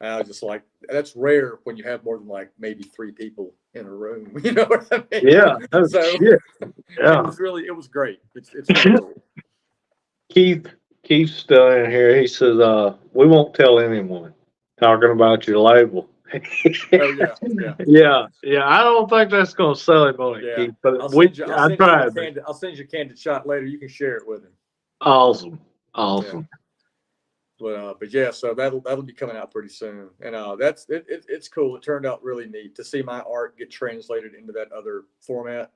And I was just like, that's rare when you have more than like maybe 3 people in a room. You know what I mean? Yeah. Oh, So shit. it Yeah. was great. It's really cool. Keith's still in here. He says, we won't tell anyone talking about your label. Oh yeah, yeah, Yeah. I don't think that's gonna sell him on it, yeah. Keith. But I tried. I'll send you a candid shot later. You can share it with him. Awesome. Yeah. Awesome. But yeah, so that'll be coming out pretty soon, and it's cool. It turned out really neat to see my art get translated into that other format.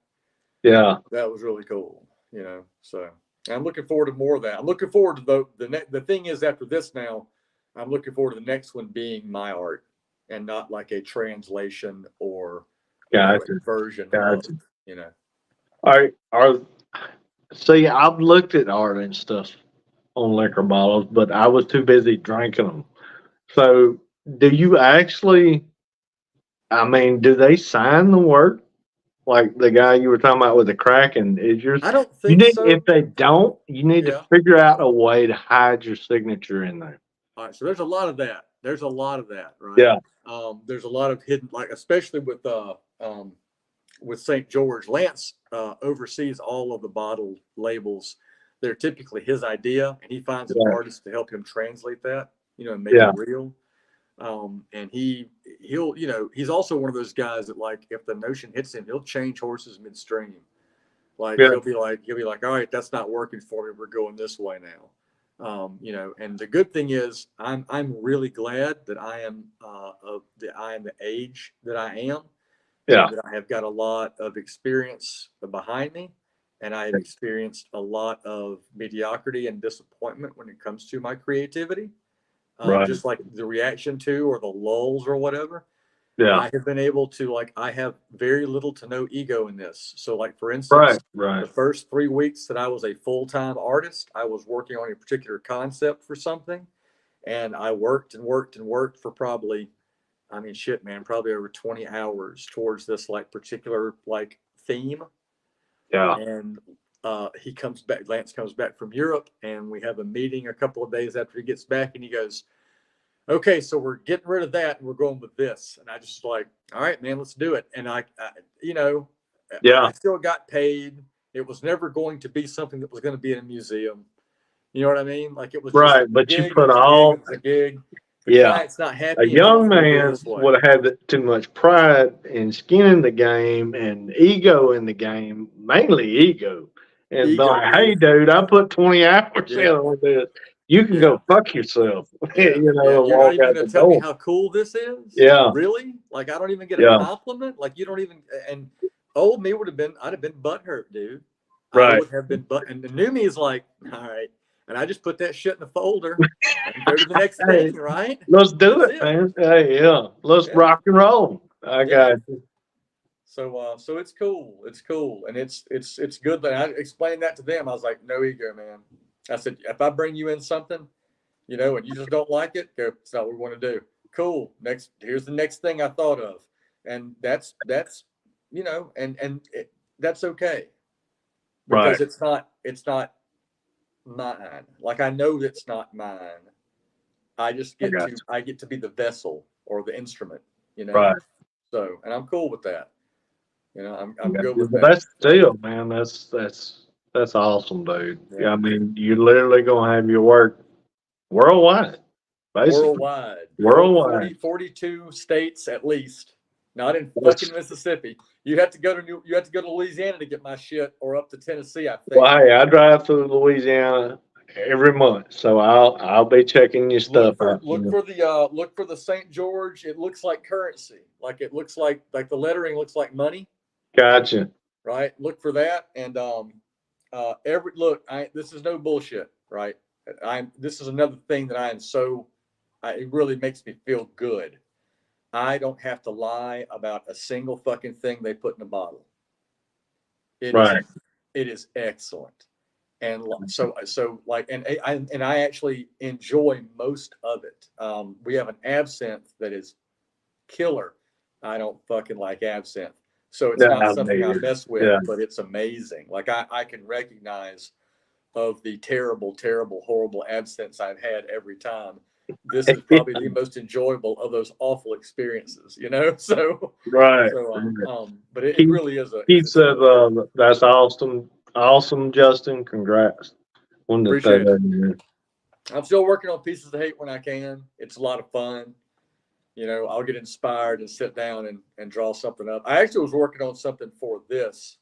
Yeah. That was really cool, you know. So I'm looking forward to more of that. I'm looking forward to the thing is after this now, I'm looking forward to the next one being my art and not like a translation or a Gotcha. version Gotcha. of, you know. See, I've looked at art and stuff on liquor bottles, but I was too busy drinking them. So, do you actually? I mean, do they sign the work? Like the guy you were talking about with the Kraken, is yours? I don't You think need, so. if they don't, you need to Yeah. figure out a way to hide your signature in there. All right, so there's a lot of that. There's a lot of that, right? Yeah. There's a lot of hidden, like especially with St. George. Lance oversees all of the bottle labels. They're typically his idea, and he finds an Yeah. artist to help him translate that, you know, and make Yeah. it real. And he'll, you know, he's also one of those guys that like if the notion hits him, he'll change horses midstream. Like Yeah. he'll be like, all right, that's not working for me. We're going this way now. You know, and the good thing is I'm really glad that I am the age that I am. Yeah. And that I have got a lot of experience behind me, and I have experienced a lot of mediocrity and disappointment when it comes to my creativity. Right. Just like the reaction to or the lulls or whatever. Yeah. I have been able to I have very little to no ego in this. So like for instance, Right. the first 3 weeks that I was a full-time artist, I was working on a particular concept for something, and I worked and worked and worked for probably, I mean, shit, man, probably over 20 hours towards this like particular like theme. Yeah. And Lance comes back from Europe, and we have a meeting a couple of days after he gets back, and he goes, okay, so we're getting rid of that and we're going with this. And I just like, all right, man, let's do it. And I you know, Yeah. I still got paid. It was never going to be something that was going to be in a museum. You know what I mean? Like it was Right. just But you gig, put it was a all. gig, it was a gig. The Yeah. client's not A happy. young We'll go man this way. would have had too much pride and skin in the game and ego in the game, mainly ego. And be Ego, like, hey, dude, I put 20 hours in Yeah. on this. You can Yeah. go fuck yourself. Yeah. You know, Yeah. and You're not walk even out going the to tell me door. how cool this is? Yeah. Really? Like I don't even get Yeah. a compliment? Like you don't even, and old me I'd have been butthurt, dude. I Right. would have been and the new me is like, all right. And I just put that shit in the folder and go to the next Hey, thing, right? let's do That's it, it. man. Hey, yeah. Let's Yeah. rock and roll. I Yeah. got you. So it's cool. It's cool. And it's good that I explained that to them. I was like, no ego, man. I said, if I bring you in something, you know, and you just don't like it, go, it's not what we want to do. Cool. Here's the next thing I thought of. And that's, you know, that's okay. Because Right. it's not mine. Like I know that's not mine. I just I get got to, I get to be the vessel or the instrument, you know? Right. So, and I'm cool with that. You know, I'm I got good you. with But that. that's still, man. That's awesome, dude. Yeah. I mean, you're literally gonna have your work worldwide, basically. Worldwide. 42 states at least. Not in That's- fucking Mississippi. You have to go to Louisiana to get my shit, or up to Tennessee, I think. Well, hey, I drive through Louisiana every month, so I'll be checking your stuff out. Look for the St. George. It looks like currency. Like it looks like the lettering looks like money. Gotcha. Right. Look for that. And this is no bullshit, right? This is another thing that it really makes me feel good. I don't have to lie about a single fucking thing they put in a bottle. It is excellent. And so like, and I actually enjoy most of it. We have an absinthe that is killer. I don't fucking like absinthe. So it's not something I mess with, but it's amazing. Like I can recognize of the terrible, terrible, horrible absinthes I've had every time. this is probably the most enjoyable of those awful experiences, you know? So, Right. but it Keith, really is a, Keith it's a said, that's awesome. Awesome, Justin. Congrats. Wanted to throw appreciate that it. in there. I'm still working on Pieces of Hate when I can. It's a lot of fun. You know, I'll get inspired and sit down and draw something up. I actually was working on something for this.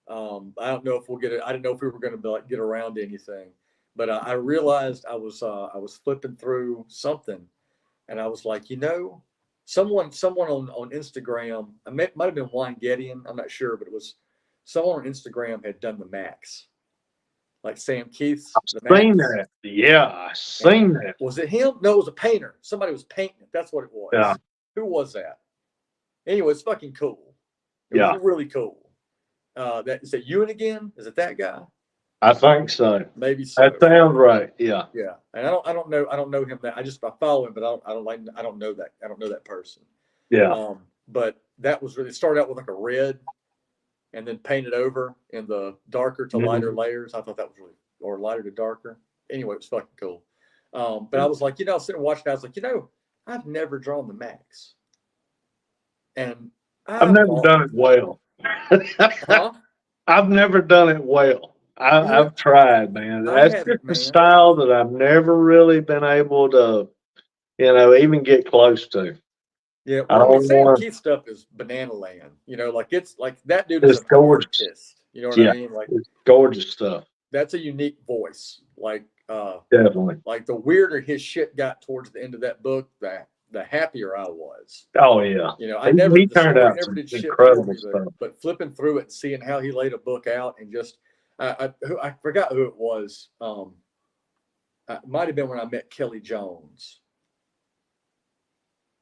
I don't know if we'll get it. I didn't know if we were going to get around to anything, but I realized I was flipping through something, and I was like, you know, someone on Instagram, might have been Juan Gideon, I'm not sure, but it was someone on Instagram had done the Max, like Sam Keith's the Seen Max. that. Yeah, I seen that. Was it him? No, it was a painter. Somebody was painting it. That's what it was. Yeah. Who was that? Anyway, it's fucking cool. It Yeah. was really cool. Is it Ewan again? Is it that guy? I think so. Maybe so. That sounds right. Yeah. Yeah. And I don't know him that I follow him, but I don't know that person. Yeah. But that was really, it started out with like a red and then painted over in the darker to lighter layers. I thought that was really, or lighter to darker. Anyway, it was fucking cool. But I was like, I was sitting watching, I was like, I've never drawn the Max. And I've never done it well. Huh? I've never done it well. I've tried, man. That's just a man. style that I've never really been able to, even get close to. Yeah, I well, don't Sam want. Keith stuff is banana land. Like it's like that dude is It's an gorgeous. artist. You know what Yeah. I mean? Like It's gorgeous stuff. that's a unique voice. Like Definitely. like the weirder his shit got towards the end of that book, the happier I was. Oh yeah. I never He the turned story out never some did shit for incredible me, stuff. but flipping through it and seeing how he laid a book out and just I forgot who it was. It might have been when I met Kelly Jones.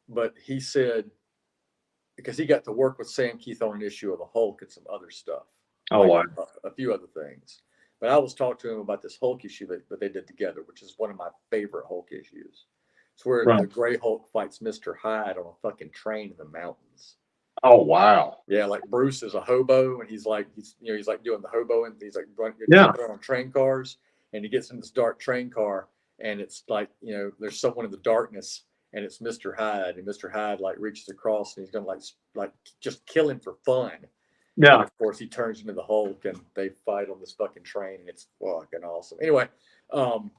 But he said, because he got to work with Sam Keith on an issue of the Hulk and some other stuff. Oh wow. A few other things. But I was talking to him about this Hulk issue that they did together, which is one of my favorite Hulk issues. It's where the Gray Hulk fights Mr. Hyde on a fucking train in the mountains. Oh wow. Yeah, like Bruce is a hobo and he's like doing the hobo and he's like on train cars, and he gets in this dark train car and it's like, there's someone in the darkness and it's Mr. Hyde, and Mr. Hyde like reaches across and he's gonna like just kill him for fun. Yeah. And of course he turns into the Hulk and they fight on this fucking train and it's fucking awesome. Anyway, I'm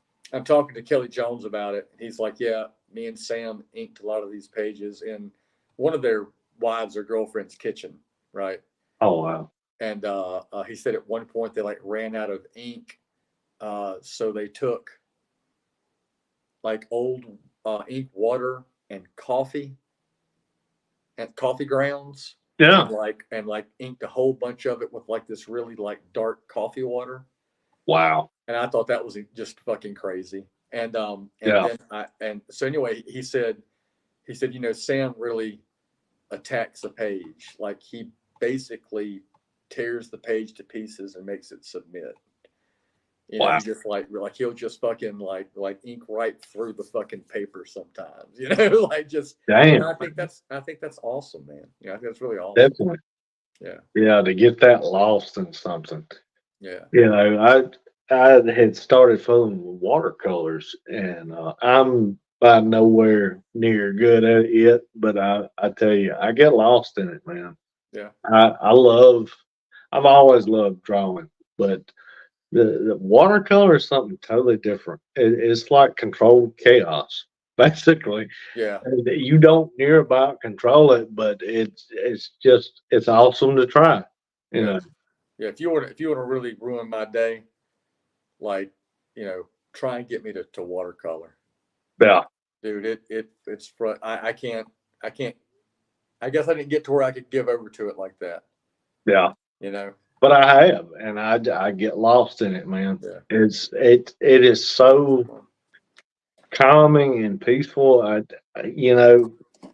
talking to Kelly Jones about it. He's like, yeah, me and Sam inked a lot of these pages in one of their wives or girlfriend's kitchen, right? Oh wow. And he said at one point they like ran out of ink, so they took like old ink water and coffee grounds. Yeah. And inked a whole bunch of it with like this really like dark coffee water. Wow. And I thought that was just fucking crazy. And so anyway, he said, Sam really attacks the page. Like he basically tears the page to pieces and makes it submit. Wow. Just like he'll just fucking like ink right through the fucking paper sometimes. Like just. Damn. I think that's awesome, man. I think that's really awesome. Definitely. Yeah. Yeah, to get that lost in something. Yeah. I had started fooling with watercolors, and I'm by nowhere near good at it yet, but I tell you, I get lost in it, man. Yeah. I've always loved drawing, but the watercolor is something totally different. It's like controlled chaos, basically. Yeah. You don't near about control it, but it's awesome to try. Yeah. If you want to really ruin my day, like, try and get me to watercolor. Yeah. Dude, it's I can't I guess I didn't get to where I could give over to it like that. Yeah. But I have, and I get lost in it, man. Yeah. It is so calming and peaceful.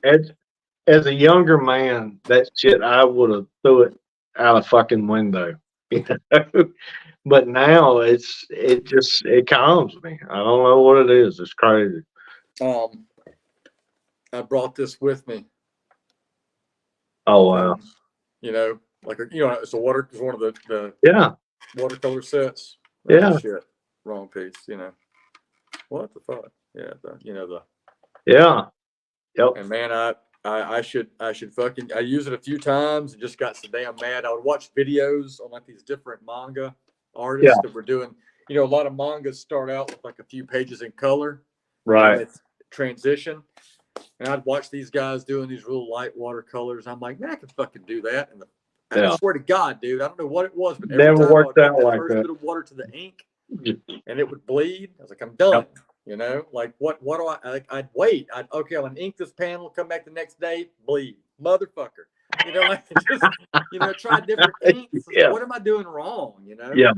As a younger man, that shit I would have threw it out a fucking window. But now it calms me. I don't know what it is. It's crazy. I brought this with me. Oh wow. It's one of the watercolor sets. Yeah. Shit. Wrong piece, What the fuck? Yeah, the Yeah. Yep. and man, I should fucking I used it a few times and just got so damn mad. I would watch videos on like these different manga Yeah. artists that were doing. A lot of mangas start out with like a few pages in color, and Right. it's transition. And I'd watch these guys doing these real light watercolors. I'm like, man, I can fucking do that. And I Yeah. swear to God, dude, I don't know what it was, but every Never time I worked would put out that like first that. bit of water to the ink Just- and it would bleed, I was like, I'm done. Yep. Like what do I'd wait. Okay, I'm gonna ink this panel, come back the next day, bleed. Motherfucker. Like just, try different inks. Yeah. What am I doing wrong? Yeah.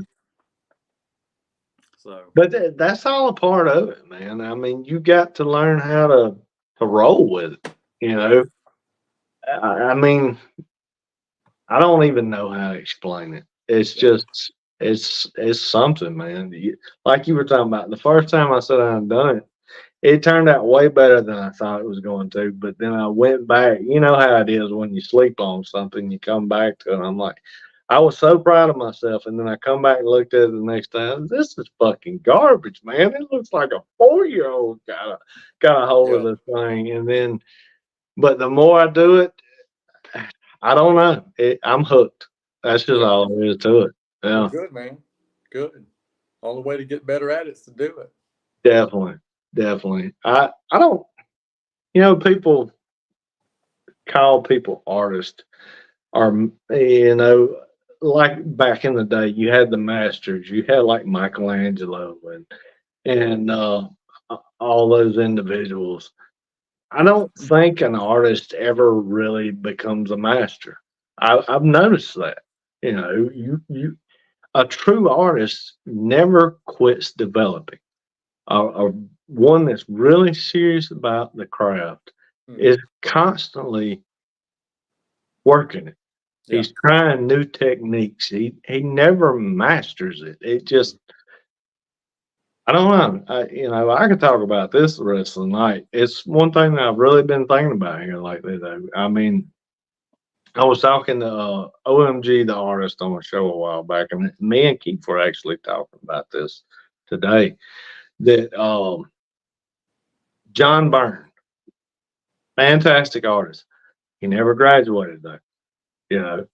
So But that's all a part of it, man. I mean, you got to learn how to roll with it. I mean, I don't even know how to explain it. It's yeah. just it's something, man. Like you were talking about, the first time I sat down and done it, it turned out way better than I thought it was going to. But then I went back. You know how it is when you sleep on something, you come back to it. I'm like, I was so proud of myself, and then I come back and looked at it the next time. This is fucking garbage, man. It looks like a 4-year-old got a hold of Yeah. this thing. And then, but the more I do it, I don't know. I'm hooked. That's just Yeah. all there is to it. Well, Yeah, good, man. Good. Only way to get better at it is to do it. definitely, definitely. I don't. People call people artists, or like back in the day, you had the masters. You had like Michelangelo and all those individuals. I don't think an artist ever really becomes a master. I've noticed that. A true artist never quits developing. One that's really serious about the craft is constantly working it. Yeah. He's trying new techniques. He never masters it. It just I don't know. I could talk about this the rest of the night. It's one thing that I've really been thinking about here lately, though. I mean, I was talking to OMG, the artist, on a show a while back, and me and Keith were actually talking about this today. That John Byrne, fantastic artist. He never graduated, though. You know,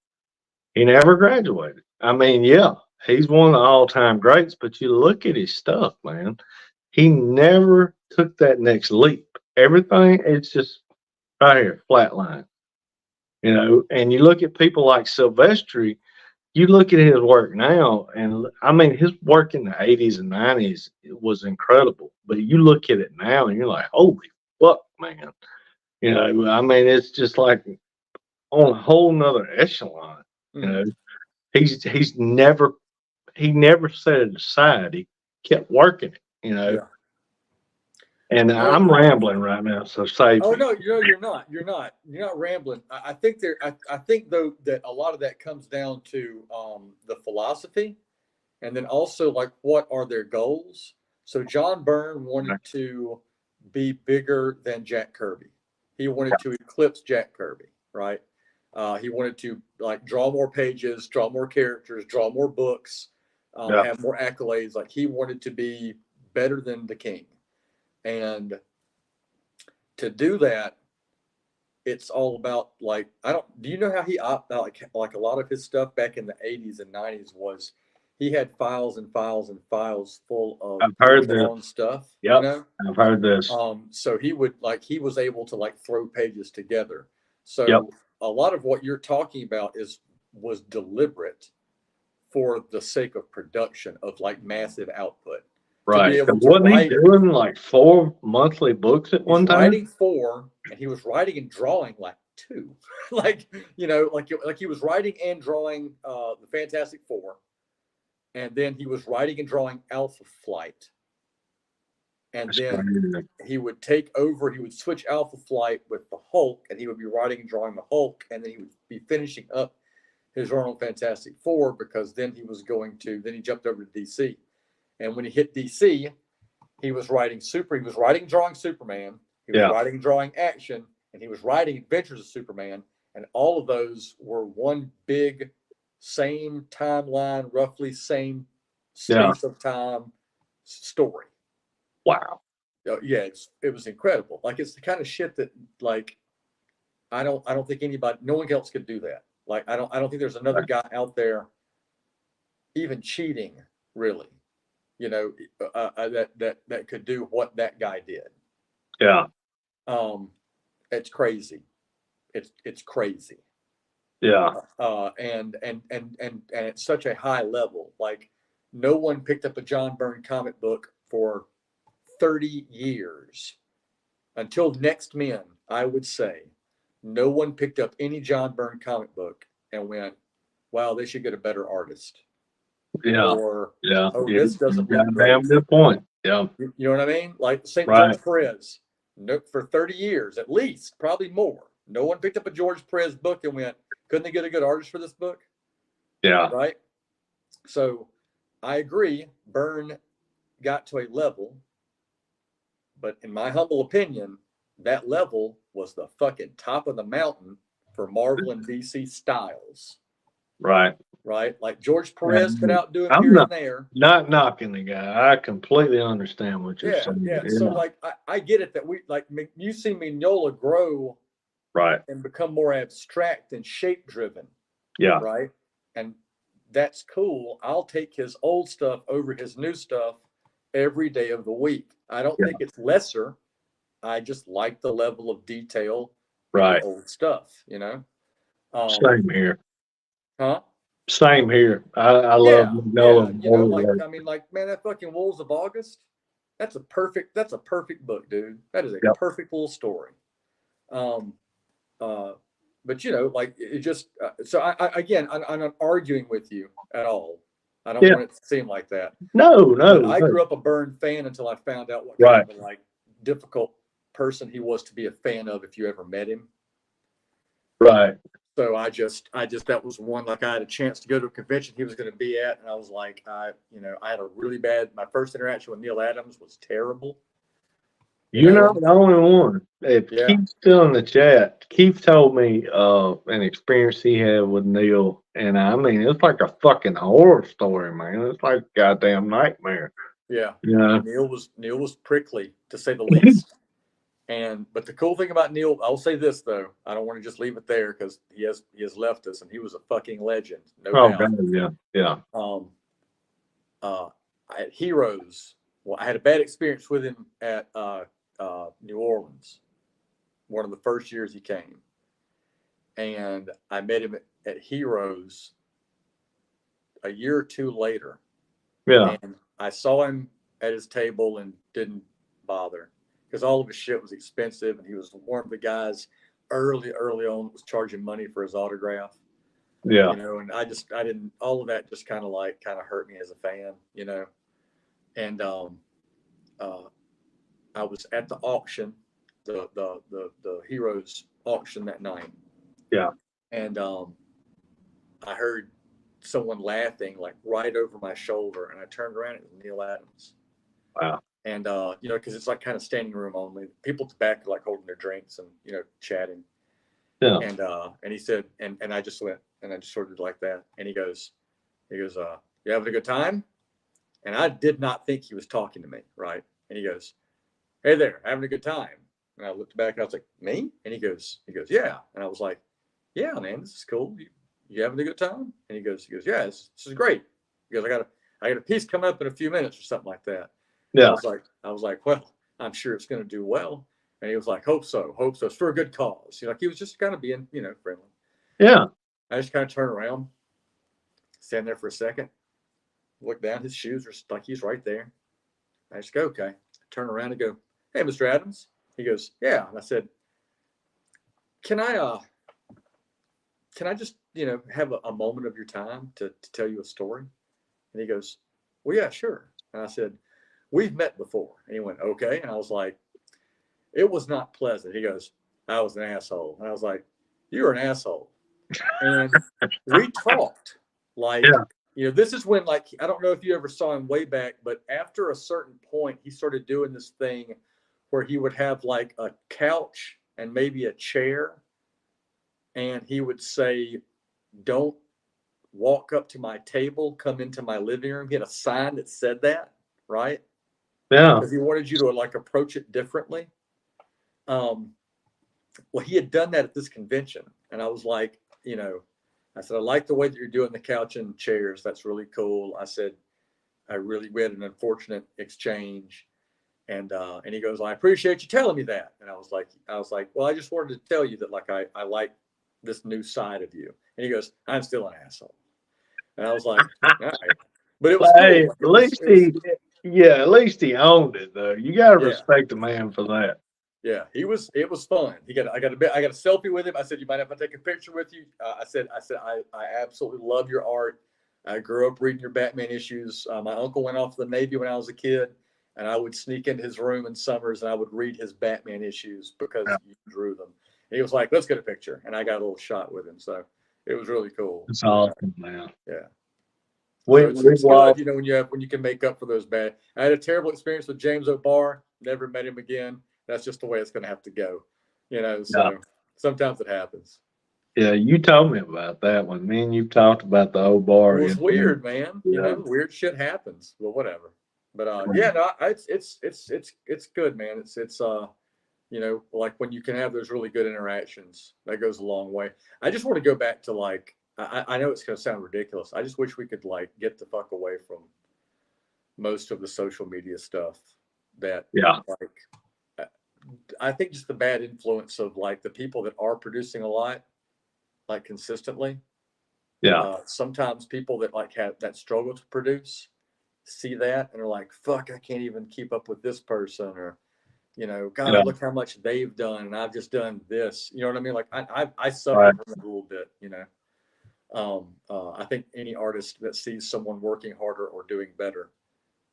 he never graduated. I mean, yeah, he's one of the all-time greats, but you look at his stuff, man. He never took that next leap. Everything, it's just right here, flatline. And you look at people like Silvestri, you look at his work now, and I mean, his work in the 80s and 90s was incredible. But you look at it now and you're like, holy fuck, man. I mean, it's just like on a whole nother echelon. You know, he's never he never set it aside. He kept working it. Yeah. And I'm rambling right now, so save Oh me. no, you're not. You're not rambling. I think I think though that a lot of that comes down to the philosophy, and then also like what are their goals. So John Byrne wanted to be bigger than Jack Kirby. He wanted to eclipse Jack Kirby, right? He wanted to like draw more pages, draw more characters, draw more books, Yeah. have more accolades. Like he wanted to be better than the king, and to do that, it's all about like I don't. Do you know how he like a lot of his stuff back in the 80s and 90s was he had files and files and files full of I've heard this. own stuff. Yep. I've heard this. So he was able to like throw pages together. So Yep. a lot of what you're talking about was deliberate for the sake of production of like massive output. Right. To be able to Wasn't he write, doing like 4 monthly books at one he's time? writing 4, and he was writing and drawing like 2. like he was writing and drawing the Fantastic Four, and then he was writing and drawing Alpha Flight, and That's then crazy. he would take over. He would switch Alpha Flight with the Hulk, and he would be writing and drawing the Hulk, and then he would be finishing up his run on Fantastic Four because then he then he jumped over to DC, and when he hit DC, he was writing drawing Superman. He was writing and drawing action, and he was writing Adventures of Superman, and all of those were one big, same timeline, roughly same space of time story. Wow. yeah, it was incredible. Like, it's the kind of shit that, like, I don't think no one else could do that. Like, I don't think there's another guy out there even cheating, really, that could do what that guy did. Yeah. It's crazy. It's crazy. Yeah. And at such a high level, like, no one picked up a John Byrne comic book for 30 years until Next Men. I would say no one picked up any John Byrne comic book and went, wow, they should get a better artist. Yeah. Or, Yeah. oh, Yeah. this doesn't look Damn great. good point. Yeah. You know what I mean? Like St. Right. George Perez, no, for 30 years at least, probably more. No one picked up a George Perez book and went, couldn't they get a good artist for this book? Yeah. Right. So I agree. Byrne got to a level, but in my humble opinion, that level was the fucking top of the mountain for Marvel and DC styles. Right. Right. Like George Perez could outdo him I'm here and there. Not knocking the guy. I completely understand what you're Yeah. saying. Yeah. So, like, I get it that you see Mignola grow. Right. And become more abstract and shape driven. Yeah. Right. And that's cool. I'll take his old stuff over his new stuff every day of the week. I don't think it's lesser. I just like the level of detail in the old stuff, Same here. Huh? Same here. I love Mignola. Yeah. Man, that fucking Wolves of August, that's a perfect book, dude. That is a perfect little story. But like, it just so I'm not arguing with you at all. I don't want it to seem like that. No. But I grew up a Byrne fan until I found out what kind of a, difficult person he was to be a fan of if you ever met him. Right. So I just that was one, like, I had a chance to go to a convention he was going to be at, and I was like, I had a really bad. My first interaction with Neil Adams was terrible. You're not the only one. If Keith's still in the chat, Keith told me an experience he had with Neil, and I mean, it's like a fucking horror story, man. It's like a goddamn nightmare. Yeah. Neil was prickly, to say the least. But the cool thing about Neil, I'll say this though, I don't want to just leave it there because he has left us, and he was a fucking legend, no doubt. God, yeah. At Heroes, well, I had a bad experience with him at New Orleans, one of the first years he came, and I met him at Heroes a year or two later. Yeah. And I saw him at his table and didn't bother because all of his shit was expensive, and he was one of the guys early on that was charging money for his autograph. Yeah. And I didn't, all of that just kind of hurt me as a fan, and I was at the auction, the Heroes auction that night. Yeah. And I heard someone laughing, like, right over my shoulder, and I turned around, it was Neil Adams. Wow. And because it's like kind of standing room only. People at the back are like holding their drinks and chatting. Yeah. And he said, and I just went, and I just sort of like that. And he goes, you having a good time? And I did not think he was talking to me, right? And he goes, hey there, having a good time? And I looked back and I was like, me? And he goes, yeah. And I was like, yeah, man, this is cool. You having a good time? And he goes, yeah, this is great. He goes, I got a piece coming up in a few minutes or something like that. Yeah. I was like, well, I'm sure it's going to do well. And he was like, hope so. It's for a good cause. Like, he was just kind of being, friendly. Yeah. I just kind of turn around, stand there for a second, look down. His shoes are like, he's right there. I just go, okay. I turn around and go, hey, Mr. Adams. He goes, yeah. And I said, can I just, have a moment of your time to tell you a story? And he goes, well, yeah, sure. And I said, we've met before. And he went, okay. And I was like, it was not pleasant. He goes, I was an asshole. And I was like, you were an asshole. And we talked like, this is when, like, I don't know if you ever saw him way back, but after a certain point, he started doing this thing where he would have like a couch and maybe a chair. And he would say, don't walk up to my table, come into my living room. He had a sign that said that, right? Yeah. because he wanted you to like approach it differently. Well, he had done that at this convention, and I was like, I said, I like the way that you're doing the couch and chairs. That's really cool. I said, we had an unfortunate exchange. And he goes, well, I appreciate you telling me that. And I was like, well, I just wanted to tell you that, like, I like this new side of you. And he goes, I'm still an asshole. And I was like, all right. But it was Hey, cool. at least he owned it though. You gotta Yeah. respect the man for that. Yeah, it was fun. I got a selfie with him. I said, you mind if I take a picture with you? I said, I absolutely love your art. I grew up reading your Batman issues. My uncle went off to the Navy when I was a kid, and I would sneak into his room in summers and I would read his Batman issues because you drew them. And he was like, let's get a picture. And I got a little shot with him. So it was really cool. It's awesome, man. Yeah. We, So it's good, when you can make up for those bad. I had a terrible experience with James O'Barr. Never met him again. That's just the way it's going to have to go, So sometimes it happens. Yeah, you told me about that one. Me and you talked about the old bar. It was weird, man. Yeah. Weird shit happens. Well, whatever. But it's good, man. It's like when you can have those really good interactions, that goes a long way. I just want to go back to like, I know it's going to sound ridiculous. I just wish we could like get the fuck away from most of the social media stuff that like, I think just the bad influence of like the people that are producing a lot, like consistently. Yeah. Sometimes people that like have that struggle to produce see that and are like, fuck, I can't even keep up with this person, or, God, look how much they've done and I've just done this. You know what I mean? Like I suffer from it a little bit, I think any artist that sees someone working harder or doing better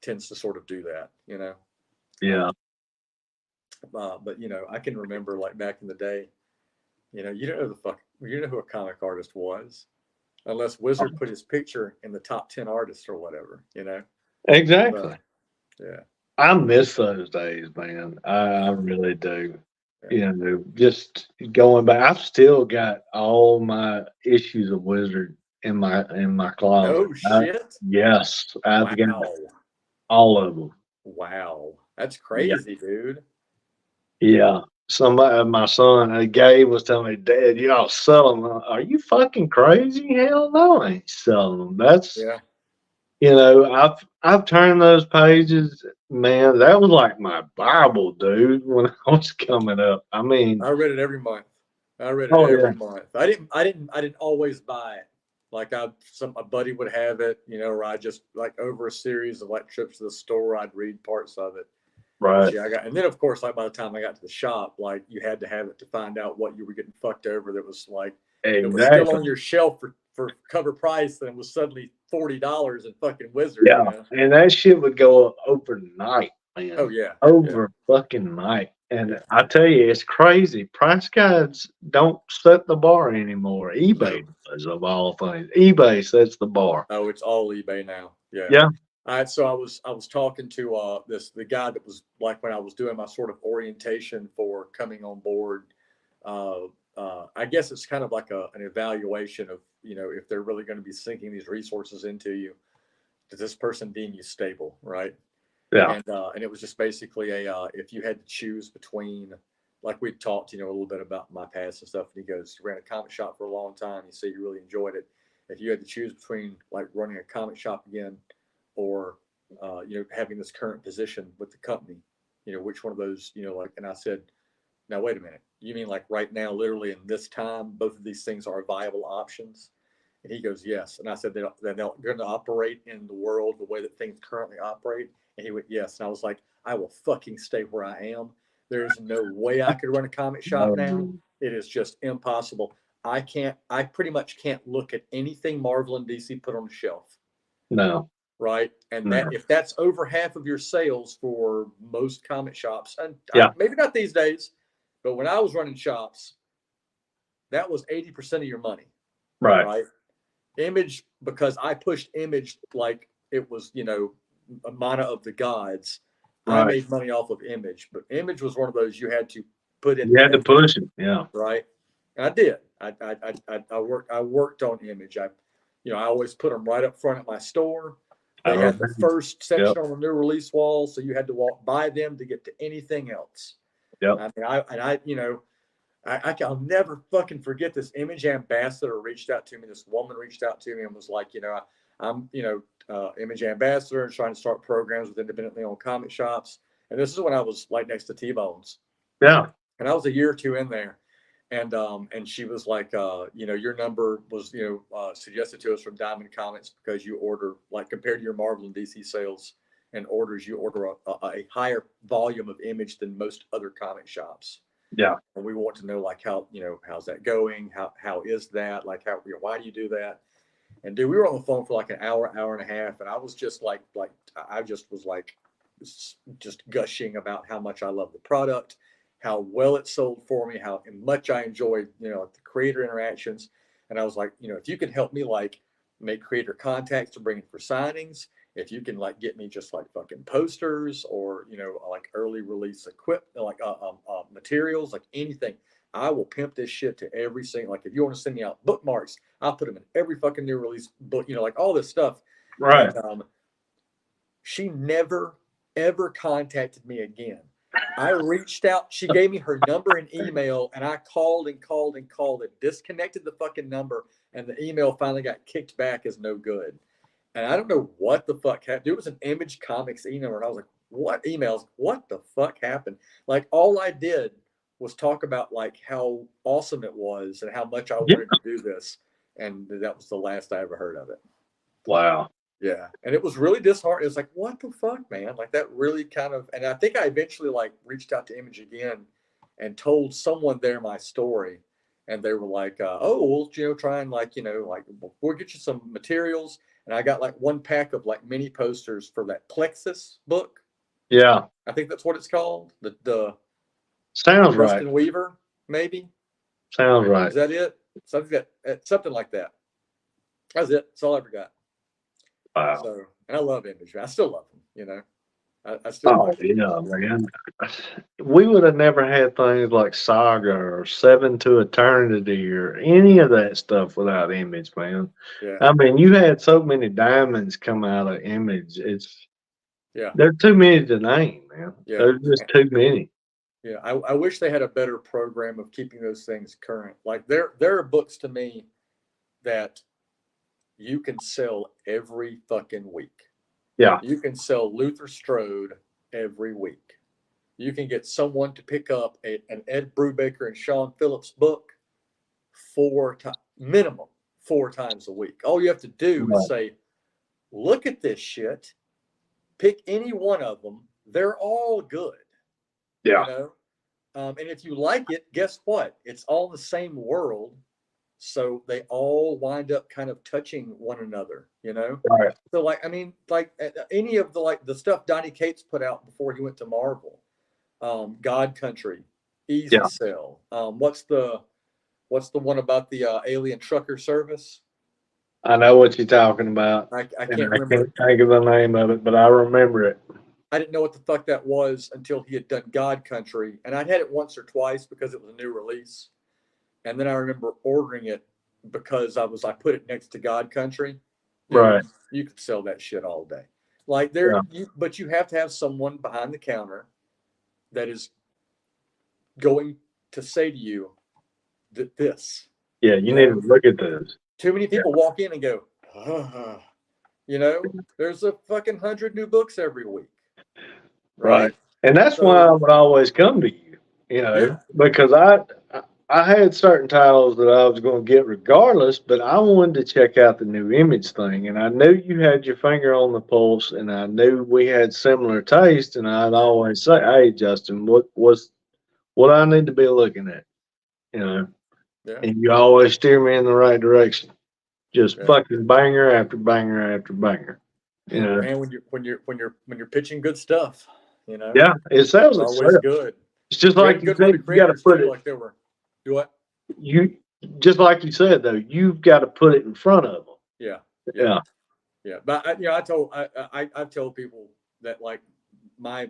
tends to sort of do that, Yeah. But I can remember like back in the day, you don't know who a comic artist was unless Wizard put his picture in the top 10 artists or whatever, Exactly. Yeah. I miss those days, man. I really do. Yeah. Just going back, I've still got all my issues of Wizard in my closet. Oh shit! Yes, I've got Wow. all of them. Wow, that's crazy, dude. Yeah. Somebody, my son, Gabe was telling me, Dad, you ought to sell them. Are you fucking crazy? Hell no, I ain't selling them. That's, I've turned those pages, man. That was like my Bible, dude, when I was coming up. I mean, I read it every month. Every month. I didn't always buy it. Like a buddy would have it, or I just like over a series of like trips to the store, I'd read parts of it. Right. And then of course, like by the time I got to the shop, like you had to have it to find out what you were getting fucked over. That was like, it was still on your shelf for cover price, and it was suddenly $40 in fucking Wizard. Yeah. And that shit would go up overnight, man. Oh yeah. Fucking night. And I tell you, it's crazy. Price guides don't set the bar anymore. eBay does, of all things. eBay sets the bar. Oh, it's all eBay now. Yeah. Yeah. So I was talking to the guy that was like when I was doing my sort of orientation for coming on board. I guess it's kind of like an evaluation of if they're really going to be sinking these resources into you. Does this person deem you stable, right? Yeah. And it was just basically if you had to choose between, like we talked, a little bit about my past and stuff. And he goes, you ran a comic shop for a long time. You say you really enjoyed it. If you had to choose between like running a comic shop again, or having this current position with the company, which one of those, like, and I said, now wait a minute, you mean like right now, literally in this time, both of these things are viable options? And he goes, yes. And I said, they're going to operate in the world the way that things currently operate. And he went, yes. And I was like, I will fucking stay where I am. There's no way I could run a comic shop now. It is just impossible. I pretty much can't look at anything Marvel and DC put on the shelf. No. Right. And that if that's over half of your sales for most comic shops, and maybe not these days, but when I was running shops, that was 80% of your money. Right. Image, because I pushed Image like it was, a mana of the gods. Right. I made money off of Image, but Image was one of those you had to put in. You had to push it. Yeah. Right. And I did. I worked on Image. I always put them right up front at my store. I They had the remember. first section Yep. on the new release wall, so you had to walk by them to get to anything else. Yep. I mean, you know, I'll never fucking forget this image ambassador reached out to me. This woman reached out to me and was like, you know, I'm, you know, image ambassador and trying to start programs with independently owned comic shops. And this is when I was like next to T-Bones. Yeah. And I was a year or two in there. And she was like, you know, your number was, you know, suggested to us from Diamond Comics because you order, like, compared to your Marvel and DC sales and orders, you order a higher volume of image than most other comic shops. Yeah. And we want to know, like, how, you know, how's that going? How is that? Like, how, you know, why do you do that? And dude, we were on the phone for like an hour and a half. And I was just like I just was like, just gushing about how much I love the product, how well it sold for me, how much I enjoyed, you know, the creator interactions. And I was like, you know, if you can help me like make creator contacts to bring in for signings, if you can like get me just like fucking posters or, you know, like early release equipment, like materials, like anything, I will pimp this shit to every single, like if you want to send me out bookmarks, I'll put them in every fucking new release book, you know, like all this stuff. Right. And, she never, ever contacted me again. I reached out. She gave me her number and email, and I called and called and called and disconnected the fucking number, and the email finally got kicked back as no good. And I don't know what the fuck happened. It was an Image Comics email, and I was like, what emails? What the fuck happened? Like, all I did was talk about like how awesome it was and how much I wanted to do this. And that was the last I ever heard of it. Wow. Yeah. And it was really disheartening. It was like, what the fuck, man? Like that really kind of, and I think I eventually like reached out to Image again and told someone there my story. And they were like, oh, we'll, you know, try and like, you know, like we'll get you some materials. And I got like one pack of like mini posters for that Plexus book. Yeah. I think that's what it's called. The Sounds right. Rustin Weaver, maybe. Sounds right. Is that it? Something like that. That's it. That's all I ever got. Wow. So, and I love Image. I still love them. You know, I still. Oh, yeah, man. We would have never had things like Saga or Seven to Eternity or any of that stuff without Image, man. Yeah. I mean, you had so many diamonds come out of Image. Yeah. There are too many to name, man. Yeah. There's just too many. Yeah. I wish they had a better program of keeping those things current. Like there are books to me that you can sell every fucking week. Yeah. You can sell Luther Strode every week. You can get someone to pick up an Ed Brubaker and Sean Phillips book minimum 4 times a week. All you have to do is say, look at this shit, pick any one of them. They're all good. Yeah. You know? And if you like it, guess what? It's all the same world. So they all wind up kind of touching one another, you know? Right. So like, I mean, like any of the, like the stuff Donnie Cates put out before he went to Marvel, God Country, Easy Sell. What's the one about the alien trucker service? I know what you're talking about. I can't remember. I can't think of the name of it, but I remember it. I didn't know what the fuck that was until he had done God Country. And I'd had it once or twice because it was a new release. And then I remember ordering it because I put it next to God Country. Right. You could sell that shit all day. Like but you have to have someone behind the counter that is going to say to you that this. Yeah, you need to look at this. Too many people walk in and go, you know, there's a fucking 100 new books every week. Right. And that's why I would always come to you, you know, because I had certain titles that I was going to get regardless, but I wanted to check out the new Image thing. And I knew you had your finger on the pulse, and I knew we had similar taste. And I'd always say, hey, Justin, what I need to be looking at, you know? Yeah. And you always steer me in the right direction. Just fucking banger after banger after banger. You know, man, when you're pitching good stuff, you know. Yeah, it sounds always good. It's just like you said, you got to put it like they were. Do what? You just like you said though, you've got to put it in front of them. Yeah. But I've told people that like my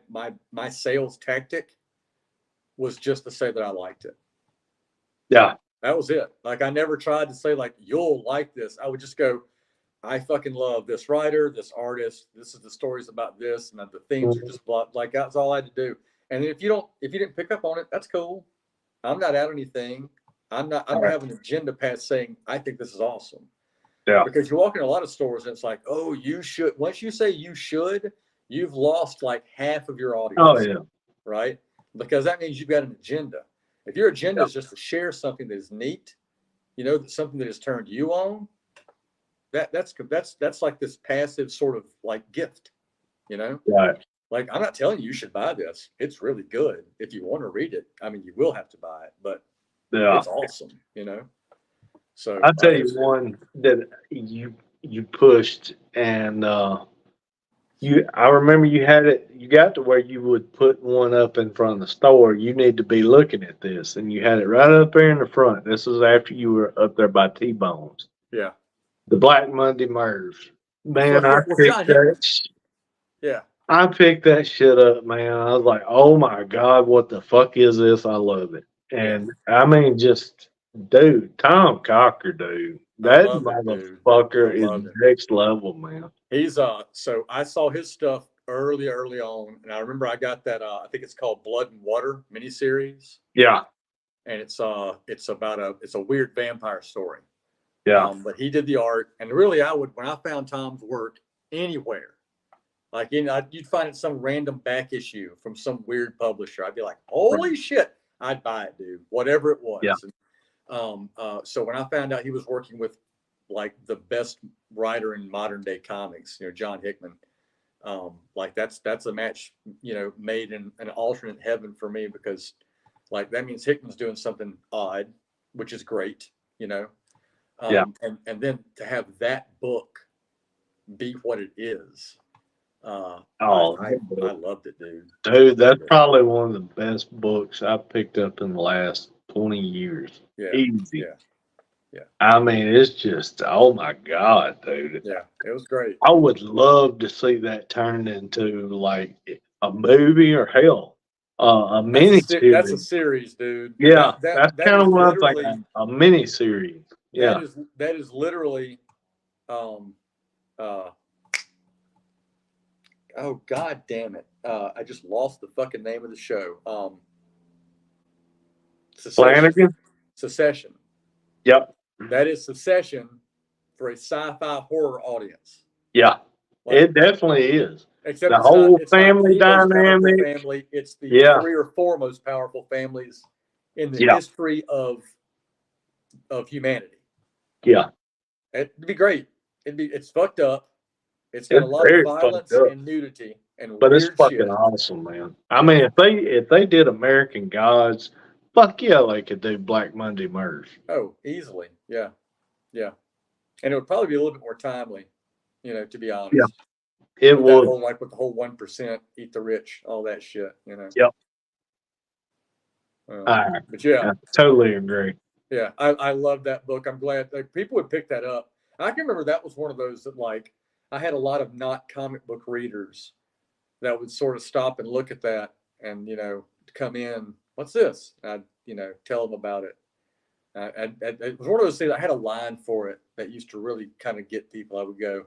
sales tactic was just to say that I liked it. Yeah. That was it. Like I never tried to say like you'll like this. I would just go, I fucking love this writer, this artist. This is the stories about this, and the themes are just like that's all I had to do. And if you didn't pick up on it, that's cool. I'm not out anything. I don't have an agenda past saying I think this is awesome. Yeah. Because you walk in a lot of stores and it's like, oh, you should. Once you say you should, you've lost like half of your audience. Oh yeah. Right? Because that means you've got an agenda. If your agenda is just to share something that is neat, that something that has turned you on, that's like this passive sort of like gift, Right. Like, I'm not telling you should buy this. It's really good. If you want to read it, I mean, you will have to buy it, but it's awesome, So I'll tell you one that you pushed, and I remember you got to where you would put one up in front of the store. You need to be looking at this, and you had it right up there in the front. This is after you were up there by T-Bones. Yeah. The Black Monday Murders. Man, I picked that shit up, man. I was like, oh my God, what the fuck is this? I love it. And I mean, just, dude, Tom Cocker, dude. That motherfucker is next level, man. He's, so I saw his stuff early on. And I remember I got that, I think it's called Blood and Water miniseries. Yeah. And it's about it's a weird vampire story. Yeah. But he did the art, and really, when I found Tom's work anywhere, like you'd find it some random back issue from some weird publisher, I'd be like, "Holy shit!" I'd buy it, dude, whatever it was. Yeah. And, so when I found out he was working with like the best writer in modern day comics, John Hickman, like that's a match, made in an alternate heaven for me, because like that means Hickman's doing something odd, which is great, and then to have that book be what it is. I loved it, dude. Dude, that's probably one of the best books I've picked up in the last 20 years. Yeah. Easy. Yeah. I mean, it's just, oh my God, dude. Yeah, it was great. I would love to see that turned into like a movie or hell, a mini series. That's a series, dude. Yeah, that's kind of what I'm thinking. A mini series. Yeah. That is literally, oh God damn it! I just lost the fucking name of the show. Flanagan. Secession. Yep. That is Secession for a sci-fi horror audience. Yeah, it definitely is. Except the whole family dynamic. It's the 3 or 4 most powerful families in the history of humanity. Yeah, it'd be great. It's fucked up. It's got a lot of violence and nudity but it's fucking awesome, man. I mean, if they did American Gods, fuck yeah, they could do Black Monday Murders. Oh, easily, yeah, and it would probably be a little bit more timely, to be honest. Yeah, it would. With the whole 1% eat the rich, all that shit, Yep. But yeah, I totally agree. Yeah, I love that book. I'm glad people would pick that up. I can remember that was one of those that like I had a lot of not comic book readers that would sort of stop and look at that and come in. What's this? I'd tell them about it. It was one of those things. I had a line for it that used to really kind of get people. I would go,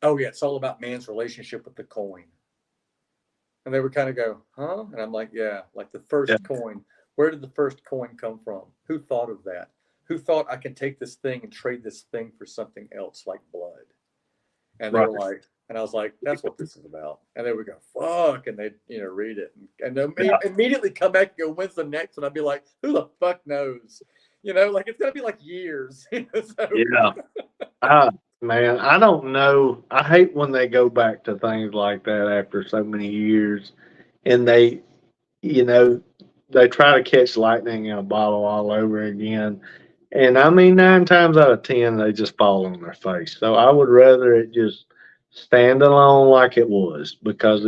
"Oh yeah, it's all about man's relationship with the coin," and they would kind of go, "Huh?" And I'm like, "Yeah, like the first coin. Where did the first coin come from? Who thought of that? Who thought I can take this thing and trade this thing for something else like blood?" And they were like, and I was like, "That's what this is about." And they would go, "Fuck," and they'd read it, and they immediately come back and go, "When's the next?" And I'd be like, "Who the fuck knows?" Like it's gonna be like years. Yeah. Man, I don't know. I hate when they go back to things like that after so many years, and they try to catch lightning in a bottle all over again. And I mean, 9 times out of 10, they just fall on their face. So I would rather it just stand alone like it was, because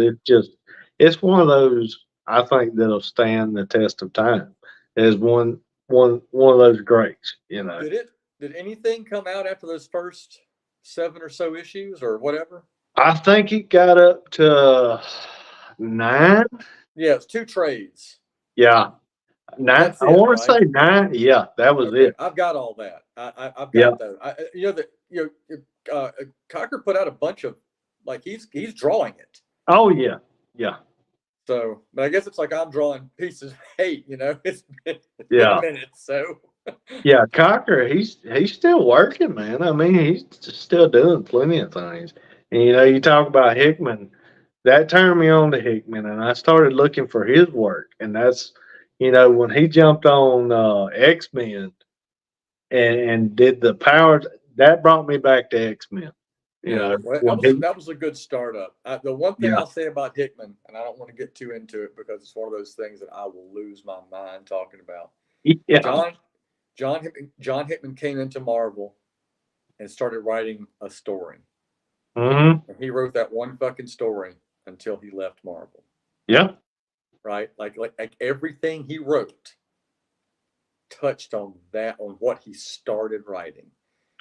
it's one of those, I think, that'll stand the test of time as one of those greats, Did anything come out after those first 7 or so issues or whatever? I think it got up to 9. Yeah, it's 2 trades. Yeah. Nine, That's I it, want to right? say 9. Yeah, that was Okay, it. I've got all that. I've Yeah. got those. Cocker put out a bunch of like he's drawing it. Oh yeah. Yeah. So, but I guess it's like I'm drawing pieces of hate. It's been a Yeah. minute. So, Yeah. Cocker, he's still working, man. I mean, he's still doing plenty of things. And you talk about Hickman. That turned me on to Hickman, and I started looking for his work. And that's, when he jumped on X-Men and did the powers, that brought me back to X-Men. yeah, well, When he, that was a good startup. The one thing yeah, I'll say about Hickman, and I don't want to get too into it because it's one of those things that I will lose my mind talking about. yeah, John John Hickman came into Marvel and started writing a story. hmm, And he wrote that one fucking story until he left Marvel. yeah, Right? Like everything he wrote touched on what he started writing.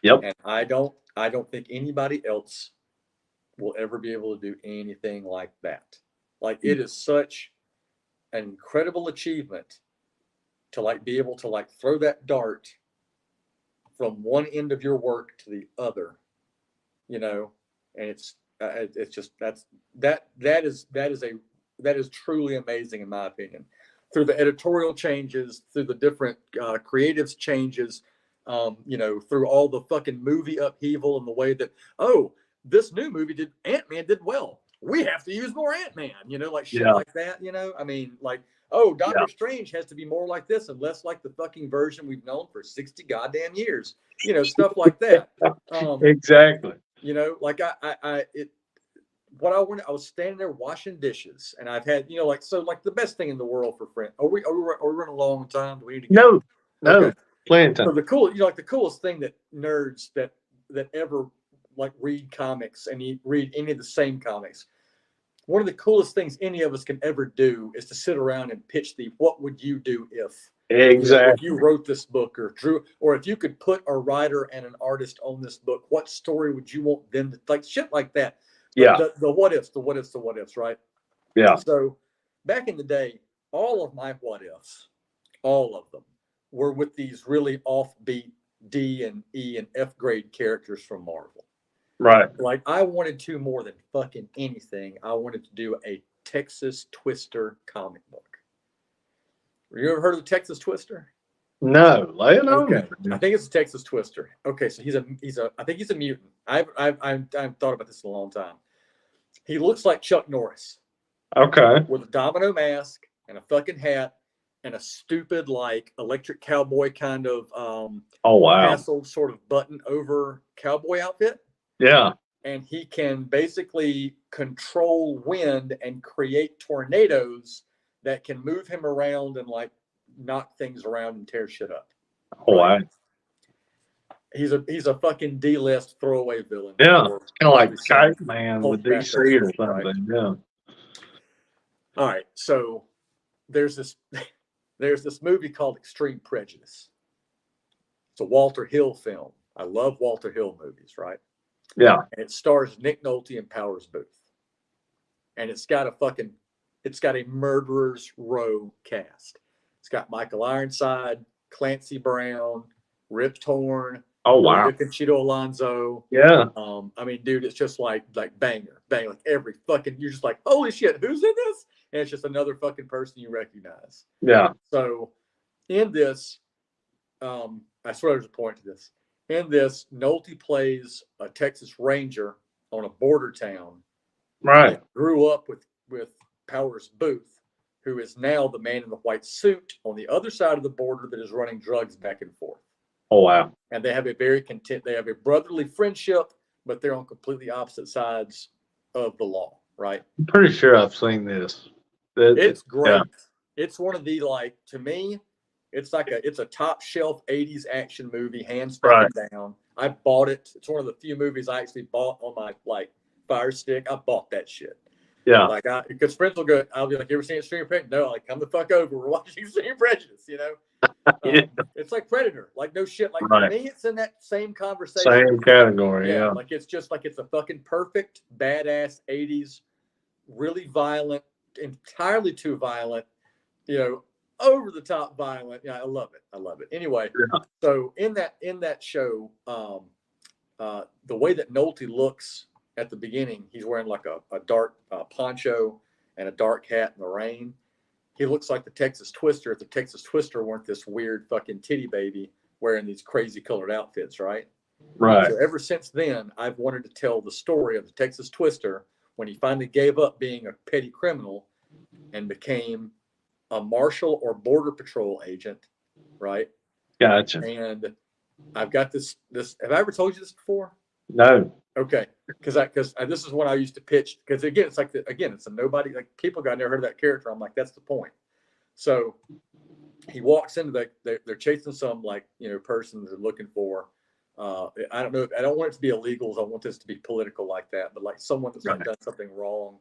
yep, And I don't think anybody else will ever be able to do anything like that. Like it is such an incredible achievement to like be able to like throw that dart from one end of your work to the other, and it's just that is truly amazing in my opinion. Through the editorial changes, through the different creatives changes, through all the fucking movie upheaval and the way that this new movie Ant-Man did well. We have to use more Ant-Man, like shit yeah, like that. I mean, like, yeah, Doctor Strange has to be more like this and less like the fucking version we've known for 60 goddamn years. Stuff like that. exactly. Like I was standing there washing dishes, and I've had, like the best thing in the world for friends. Are we running a long time? Do we need to go? No, Okay. no, plenty So of time. like the coolest thing that nerds that ever like read comics and you read any of the same comics. One of the coolest things any of us can ever do is to sit around and pitch what would you do if if Exactly. you wrote this book or drew, or if you could put a writer and an artist on this book, what story would you want them to, like shit like that. Yeah, The what ifs, the what ifs, the what ifs, right? yeah, So back in the day, all of my what ifs, all of them, were with these really offbeat D and E and F grade characters from Marvel. right. Like I wanted to more than fucking anything. I wanted to do a Texas Twister comic book. You ever heard of the Texas Twister? No, lay it on Okay, I me. think it's a Texas Twister. Okay, so I think he's a mutant. I've thought about this in a long time. He looks like Chuck Norris Okay. with a domino mask and a fucking hat and a stupid like electric cowboy kind of Oh wow. tassel sort of button over cowboy outfit. Yeah. And he can basically control wind and create tornadoes that can move him around and like knock things around and tear shit up. Oh wow. Right? He's a fucking D-list throwaway villain. Yeah. For It's kind of like probably some Kite Man with Hulk DC Bathos or fans, right? something. Yeah. All right, so there's this movie called Extreme Prejudice. It's a Walter Hill film. I love Walter Hill movies, right? Yeah. And it stars Nick Nolte and Powers Booth. And it's got a murderer's row cast. It's got Michael Ironside, Clancy Brown, Rip Torn, Oh wow. Maria Conchita Alonso. Yeah. I mean, dude, it's just like banger, bang, like every fucking, you're just like, holy shit, who's in this? And it's just another fucking person you recognize. Yeah. So in this, I swear there's a point to this. In this, Nolte plays a Texas Ranger on a border town. Right. Grew up with Powers Booth, who is now the man in the white suit on the other side of the border that is running drugs back and forth. Oh wow. And they have a they have a brotherly friendship, but they're on completely opposite sides of the law, right? I'm pretty sure I've seen this. It's great. Yeah. It's one of the, like, to me, it's a top shelf 80s action movie, hands down. I bought it. It's one of the few movies I actually bought on my like Fire Stick. I bought that shit. Yeah. Like because friends will go, I'll be like, you ever seen Extreme Prejudice? No, like come the fuck over. We're watching Extreme Prejudice, Yeah. It's like Predator. Like no shit. Like Right. to me, it's in that same conversation. Same category. Yeah. Like it's just like it's a fucking perfect badass 80s, really violent, entirely too violent, over the top violent. Yeah, I love it. I love it. Anyway, Yeah. so in that show, the way that Nolte looks at the beginning, he's wearing like a dark poncho and a dark hat in the rain. He looks like the Texas Twister if the Texas Twister weren't this weird fucking titty baby wearing these crazy colored outfits, right? Right. So ever since then, I've wanted to tell the story of the Texas Twister when he finally gave up being a petty criminal and became a marshal or border patrol agent, right? Gotcha. And I've got this. Have I ever told you this before? No. Okay, because this is what I used to pitch. Because again, it's like it's a nobody. Like people got never heard of that character. I'm like, that's the point. So he walks into they're chasing some like person they're looking for. I don't know. I don't want it to be illegals. I want this to be political like that. But like someone that's like done something wrong,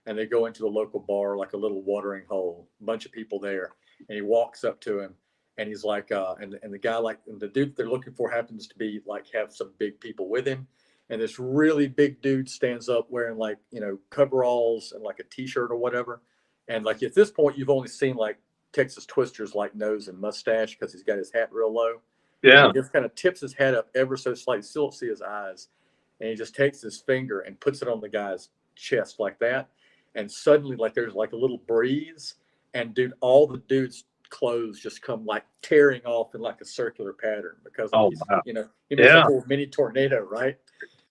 and they go into a local bar, like a little watering hole, a bunch of people there, and he walks up to him. And he's like, and the guy, like, and the dude they're looking for happens to be like have some big people with him. And this really big dude stands up wearing like, coveralls and like a t-shirt or whatever. And like at this point, you've only seen like Texas Twister's like nose and mustache because he's got his hat real low. Yeah. He just kind of tips his head up ever so slightly, still don't see his eyes. And he just takes his finger and puts it on the guy's chest like that. And suddenly, like, there's like a little breeze. And dude, all the dudes' clothes just come like tearing off in like a circular pattern because wow. he makes a little mini tornado, right?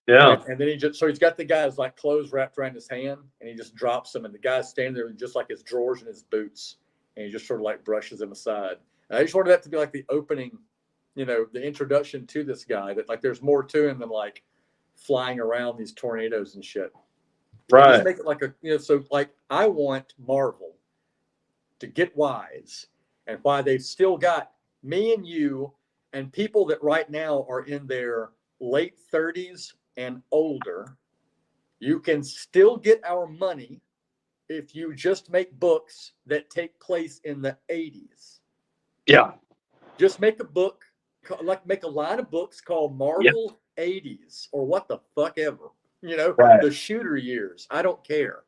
Yeah. And then he's got the guy's like clothes wrapped around his hand and he just drops them and the guy's standing there with just like his drawers and his boots and he just sort of like brushes them aside. And I just wanted that to be like the opening, the introduction to this guy, that like there's more to him than like flying around these tornadoes and shit. Right. Just make it like so like I want Marvel to get wise, and why they've still got me and you and people that right now are in their late 30s and older. You can still get our money if you just make books that take place in the 80s. Yeah. Just make a book, like make a line of books called Marvel 80s or what the fuck ever. The shooter years. I don't care.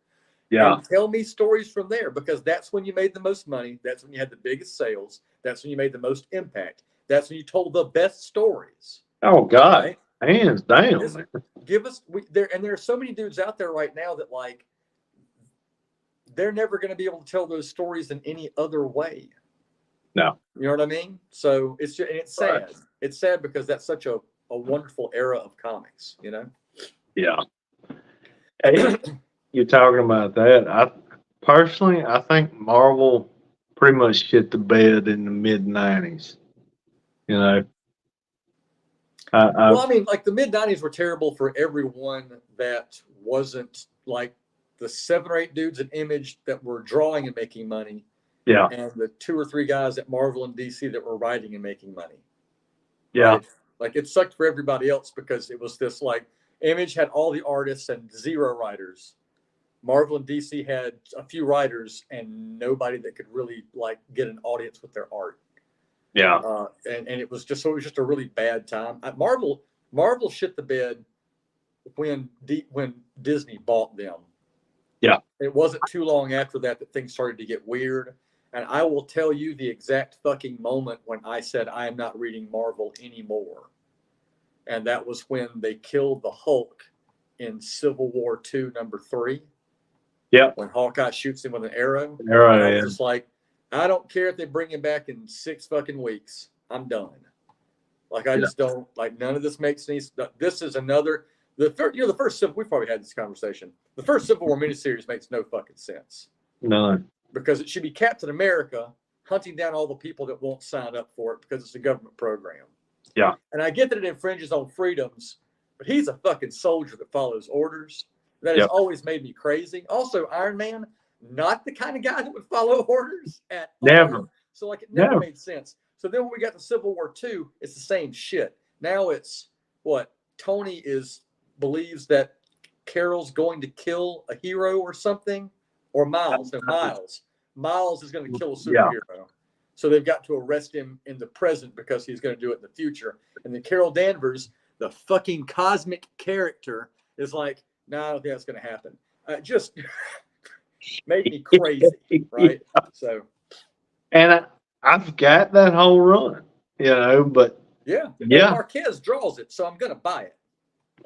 Yeah. And tell me stories from there, because that's when you made the most money. That's when you had the biggest sales. That's when you made the most impact. That's when you told the best stories. Oh God, right? Hands down. Just give us and there are so many dudes out there right now that like they're never going to be able to tell those stories in any other way. No. You know what I mean? So it's sad. Right. It's sad because that's such a wonderful era of comics. Yeah. Hey, you're talking about that. I think Marvel pretty much shit the bed in the mid '90s. Well, I mean, like the mid '90s were terrible for everyone that wasn't like the 7 or 8 dudes at Image that were drawing and making money. Yeah. And the 2 or 3 guys at Marvel and DC that were writing and making money. Yeah. Right? Like it sucked for everybody else because it was this like Image had all the artists and 0 writers. Marvel and DC had a few writers and nobody that could really like get an audience with their art. Yeah. And it was just a really bad time. Marvel shit the bed when Disney bought them. Yeah. It wasn't too long after that things started to get weird. And I will tell you the exact fucking moment when I said I am not reading Marvel anymore. And that was when they killed the Hulk in Civil War II, #3. Yeah. When Hawkeye shoots him with an arrow. Arrow, I was just like, I don't care if they bring him back in 6 fucking weeks. I'm done. Like, I just don't, like, none of this makes any, this is another, the first Civil, we probably had this conversation. The first Civil War miniseries makes no fucking sense. None. Because it should be Captain America hunting down all the people that won't sign up for it because it's a government program. Yeah. And I get that it infringes on freedoms, but he's a fucking soldier that follows orders. That has always made me crazy. Also, Iron Man, not the kind of guy that would follow orders at Never. all. So, like, it never made sense. So then when we got to Civil War II, it's the same shit. Now it's what? Tony believes that Carol's going to kill a hero or something, or Miles. No, Miles. Miles is going to kill a superhero. Yeah. So they've got to arrest him in the present because he's going to do it in the future. And then Carol Danvers, the fucking cosmic character, is like, no, I don't think that's going to happen. Just made me crazy, right? So And I've got that whole run, but Yeah, and yeah. Marquez draws it, so I'm gonna buy it.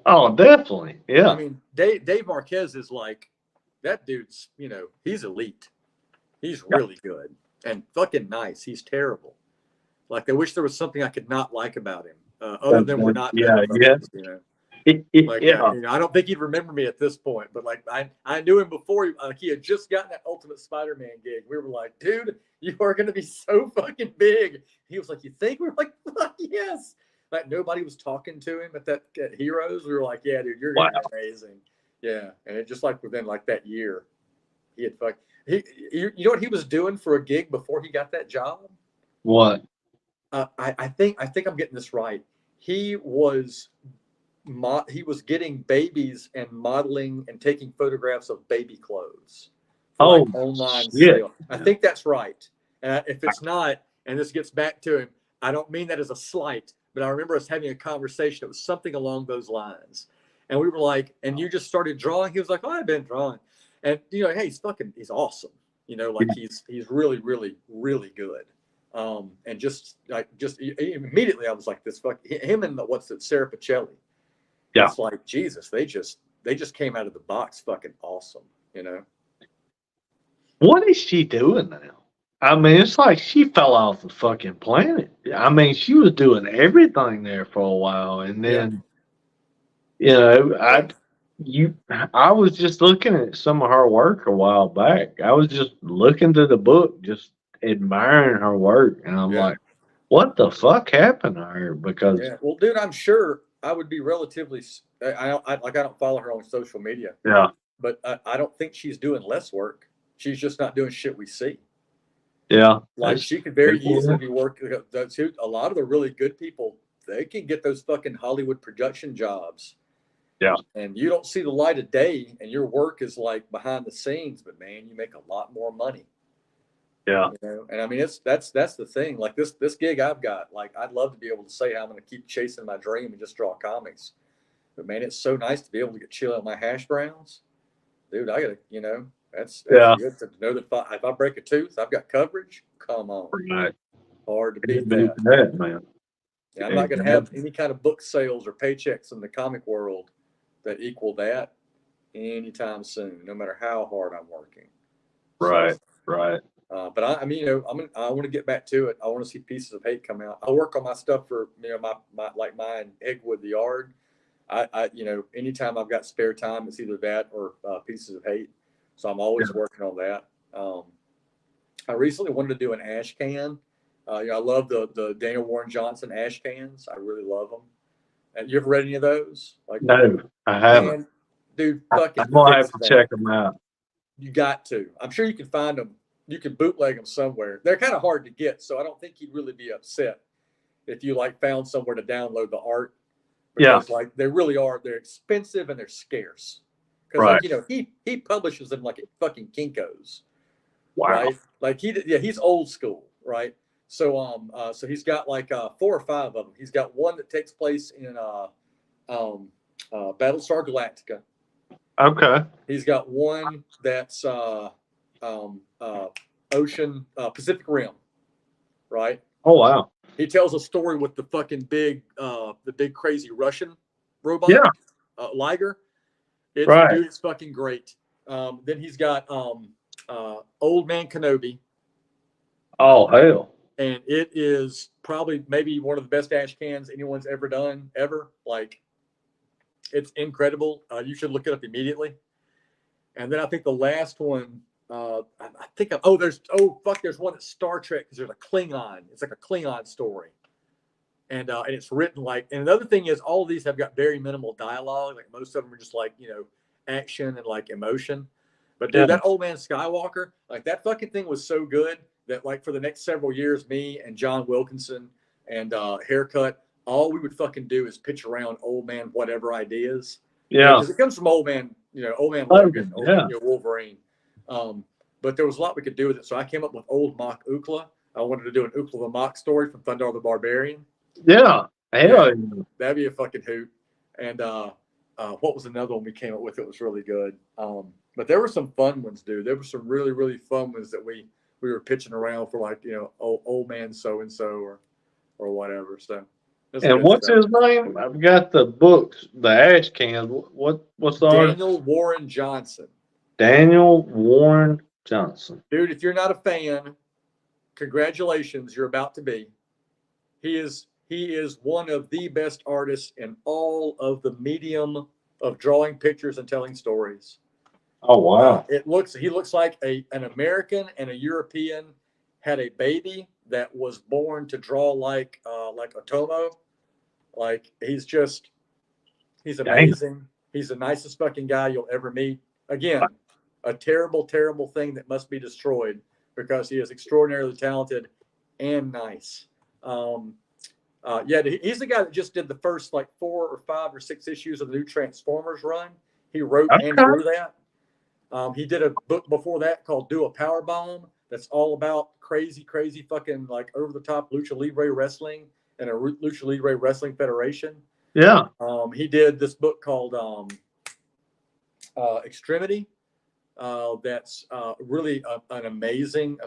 Oh, definitely. Yeah. I mean, Dave Marquez is like that dude's. He's elite. He's Yeah. really good and fucking nice. He's terrible. Like I wish there was something I could not like about him, other than we're not Yeah. better Yeah. buddies. Like Yeah. I don't think he'd remember me at this point, but like I knew him before. He had just gotten that Ultimate Spider-Man gig. We were like, dude, you are going to be so fucking big. He was like, you think? We were like, fuck yes. Like nobody was talking to him at Heroes. We were like, yeah, dude, you're going to be amazing. Yeah, and it just like within like that year, he had you know what he was doing for a gig before he got that job? What? I think I'm getting this right. He was getting babies and modeling and taking photographs of baby clothes for like online sale. I think that's right. And if it's not, and this gets back to him, I don't mean that as a slight, but I remember us having a conversation. It was something along those lines. And we were like, and you just started drawing. He was like, oh, I've been drawing. And, hey, he's awesome. Like he's really, really, really good. And just immediately I was like, him and Sarah Pacelli. Yeah. It's like, Jesus, they just came out of the box fucking awesome, What is she doing now? I mean, it's like she fell off the fucking planet. I mean, she was doing everything there for a while, and then, I was just looking at some of her work a while back. I was just looking through the book, just admiring her work, and I'm like, what the fuck happened to her? Because well, dude, I'm sure I would be relatively. I don't follow her on social media. Yeah. But I don't think she's doing less work. She's just not doing shit we see. Yeah. Like she could very easily be working. A lot of the really good people, they can get those fucking Hollywood production jobs. Yeah. And you don't see the light of day, and your work is like behind the scenes, but man, you make a lot more money. Yeah. And I mean, that's the thing. Like this gig I've got, like I'd love to be able to say I'm going to keep chasing my dream and just draw comics. But man, it's so nice to be able to get chill out my hash browns. Dude, I gotta, that's good to know that if I break a tooth, I've got coverage. Come on. Right. Hard to beat that. Man. Yeah, I'm not going to have any kind of book sales or paychecks in the comic world that equal that anytime soon, no matter how hard I'm working. Right. So, right. But I mean, I want to get back to it. I want to see Pieces of Hate come out. I work on my stuff for, my like mine, Eggwood the Yard. I anytime I've got spare time, it's either that or Pieces of Hate. So I'm always working on that. I recently wanted to do an ash can. I love the Daniel Warren Johnson ash cans. I really love them. And you ever read any of those? Like, no, I haven't. Man, dude, fucking. I'm gonna have to check them out. You got to. I'm sure you can find them. You can bootleg them somewhere. They're kind of hard to get, so I don't think you'd really be upset if you found somewhere to download the art. Because, they really are. They're expensive and they're scarce. Because, he publishes them like at fucking Kinko's. Wow. Right? Like he's old school, right? So so he's got 4 or 5 of them. He's got one that takes place in Battlestar Galactica. Okay. He's got one that's Ocean Pacific Rim, right? Oh wow. He tells a story with the fucking big crazy Russian robot. Yeah. Liger. Dude, it's fucking great. Then he's got Old Man Kenobi. Oh hell. And it is probably maybe one of the best ash cans anyone's ever done, ever. Like, it's incredible. You should look it up immediately. And then I think the last one, there's one that's Star Trek because there's a Klingon. It's like a Klingon story. And it's written and another thing is all of these have got very minimal dialogue. Like most of them are just action and emotion. But dude, that Old Man Skywalker, that fucking thing was so good that for the next several years, me and John Wilkinson and Haircut, all we would fucking do is pitch around Old Man whatever ideas. Yeah. Because it comes from Old Man Logan, Wolverine. But there was a lot we could do with it. So I came up with Old Mock Ookla. I wanted to do an Ookla the Mock story from Thundar the Barbarian. Yeah. Hell yeah. That'd be a fucking hoot. And what was another one we came up with? It was really good. But there were some fun ones, dude. There were some really, really fun ones that we we were pitching around for like, old man so and so or whatever. So. That's And good what's stuff. his name? I've got the books, the ash cans. What's the artist? Daniel Warren Johnson. Daniel Warren Johnson. Dude, if you're not a fan, congratulations, you're about to be. He is one of the best artists in all of the medium of drawing pictures and telling stories. Oh wow! He looks like an American and a European had a baby that was born to draw like Otomo. Like he's amazing. Dang. He's the nicest fucking guy you'll ever meet. Again, a terrible, terrible thing that must be destroyed because he is extraordinarily talented and nice. He's the guy that just did the first like 4 or 5 or 6 issues of the new Transformers run. He wrote and drew that. He did a book before that called Do a Power Bomb. That's all about crazy, crazy fucking like over the top lucha libre wrestling and a lucha libre wrestling federation. Yeah. He did this book called Extremity. That's really an amazing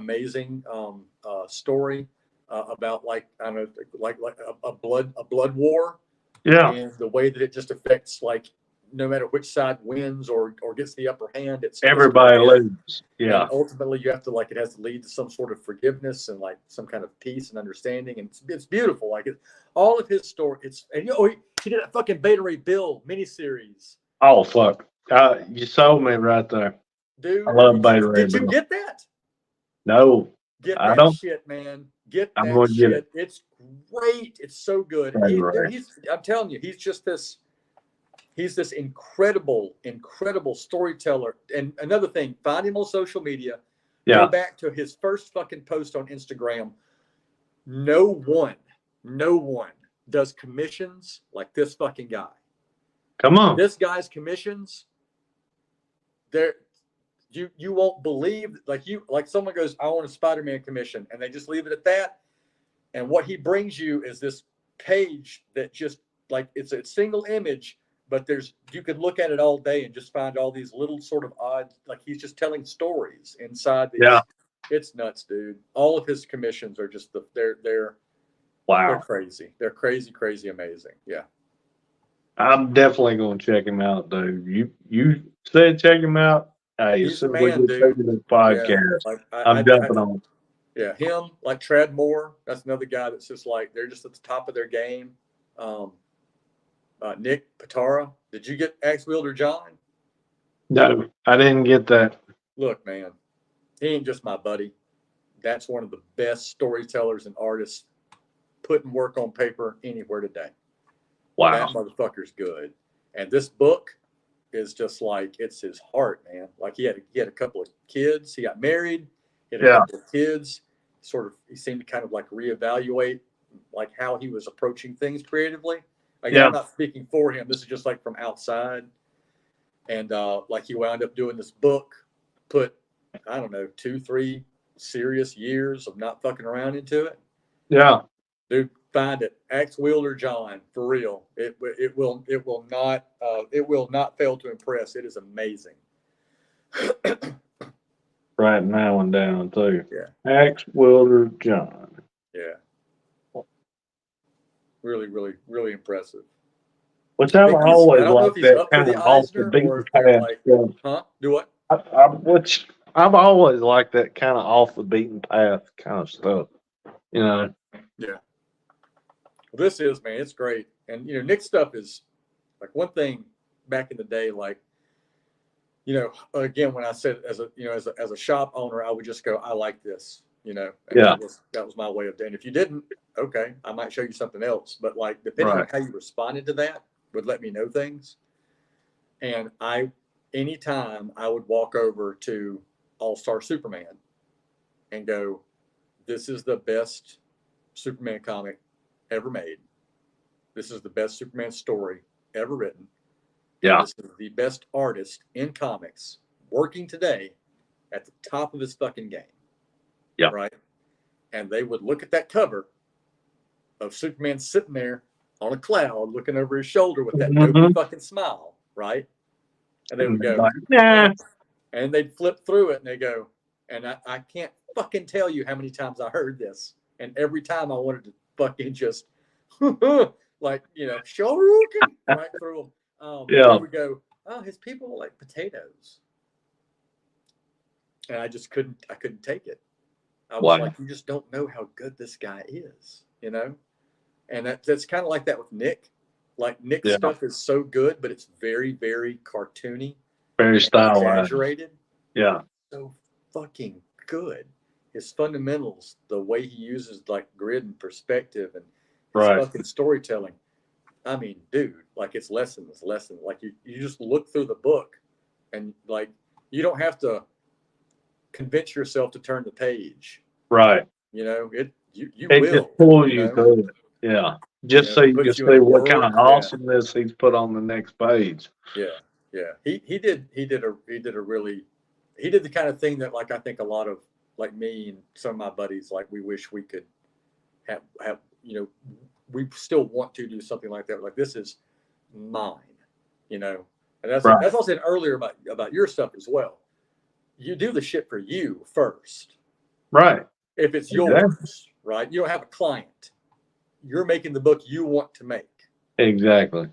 story about like a blood war. Yeah. And the way that it just affects like no matter which side wins or gets the upper hand, it's Everybody loses. Yeah. And ultimately, you have to it has to lead to some sort of forgiveness and like some kind of peace and understanding, and it's beautiful. Like all of his story. He did that fucking Beta Ray Bill miniseries. Oh fuck! You sold me right there, dude. I love Beta Ray Did Bill. you get that? No, get I that don't. shit, man. Get I'm that going to shit. get it. It's great. It's so good. Right. I'm telling you, he's just this. He's this incredible storyteller. And another thing, find him on social media. Yeah. Go back to his first fucking post on Instagram. No one does commissions like this fucking guy. Come on. This guy's commissions, you won't believe like someone goes, I want a Spider-Man commission, and they just leave it at that. And what he brings you is this page that just like it's a single image. But you could look at it all day and just find all these little sort of odd, like he's just telling stories inside these. Yeah. It's nuts, dude. All of his commissions are just they're crazy. They're crazy amazing. Yeah. I'm definitely going to check him out, dude. You said check him out. Hey, He's the man, dude. The podcast. Yeah, like, I'm jumping on. Yeah, him, like Trad Moore. That's another guy that's just like they're just at the top of their game. Nick Patara. Did you get Axe Wielder John? No, I didn't get that. Look, man, he ain't just my buddy. That's one of the best storytellers and artists putting work on paper anywhere today. Wow. That motherfucker's good. And this book is just like, it's his heart, man. Like he had a couple of kids. He got married. He had a couple of kids. He seemed to kind of like reevaluate like how he was approaching things creatively. Again, I'm not speaking for him. This is just like from outside. And like he wound up doing this book, put, I don't know, 2-3 serious years of not fucking around into it. Yeah. Dude, find it. Axe Wielder John, for real. It will not fail to impress. It is amazing. Writing that one down too. Yeah. Axe Wielder John. Yeah. Really impressive. Which I've always liked that kind of off the beaten path stuff. Huh? Do what? I've always liked that kind of off the beaten path kind of stuff. You know. Yeah. This is, man, it's great. And Nick's stuff is like one thing back in the day, like, again, when I said as a shop owner, I would just go, I like this, and that was my way of doing it. If you didn't, okay, I might show you something else. But like depending on how you responded to that would let me know things. And anytime I would walk over to All-Star Superman and go, this is the best Superman comic ever made. This is the best Superman story ever written. Yeah. This is the best artist in comics working today at the top of his fucking game. Yeah. Right. And they would look at that cover of Superman sitting there on a cloud looking over his shoulder with that dopey fucking smile. Right. And they would go, nah. and they'd flip through it and they go, and I can't fucking tell you how many times I heard this, and every time I wanted to fucking just like, you know, Shoryuken right through them. Yeah. He would go, "Oh, his people like potatoes," and I couldn't take it. I was Wow. like, you just don't know how good this guy is, you know? And that's kind of like that with Nick. Like Nick's stuff is so good, but it's very, very cartoony, Very stylized. exaggerated. Yeah. So fucking good. His fundamentals, the way he uses like grid and perspective and his fucking storytelling. I mean, dude, like it's lessons. Like you just look through the book and like you don't have to convince yourself to turn the page. Right. You know, it will. Just pulls you you through it. Yeah. Just so you can see what kind of awesomeness he's put on the next page. Yeah. Yeah. He did the kind of thing that like I think a lot of like me and some of my buddies, like we wish we could have you know, we still want to do something like that. Like this is mine, you know. And that's what I said earlier about your stuff as well. You do the shit for you first. Right. If it's yours, right? You don't have a client. You're making the book you want to make. Exactly.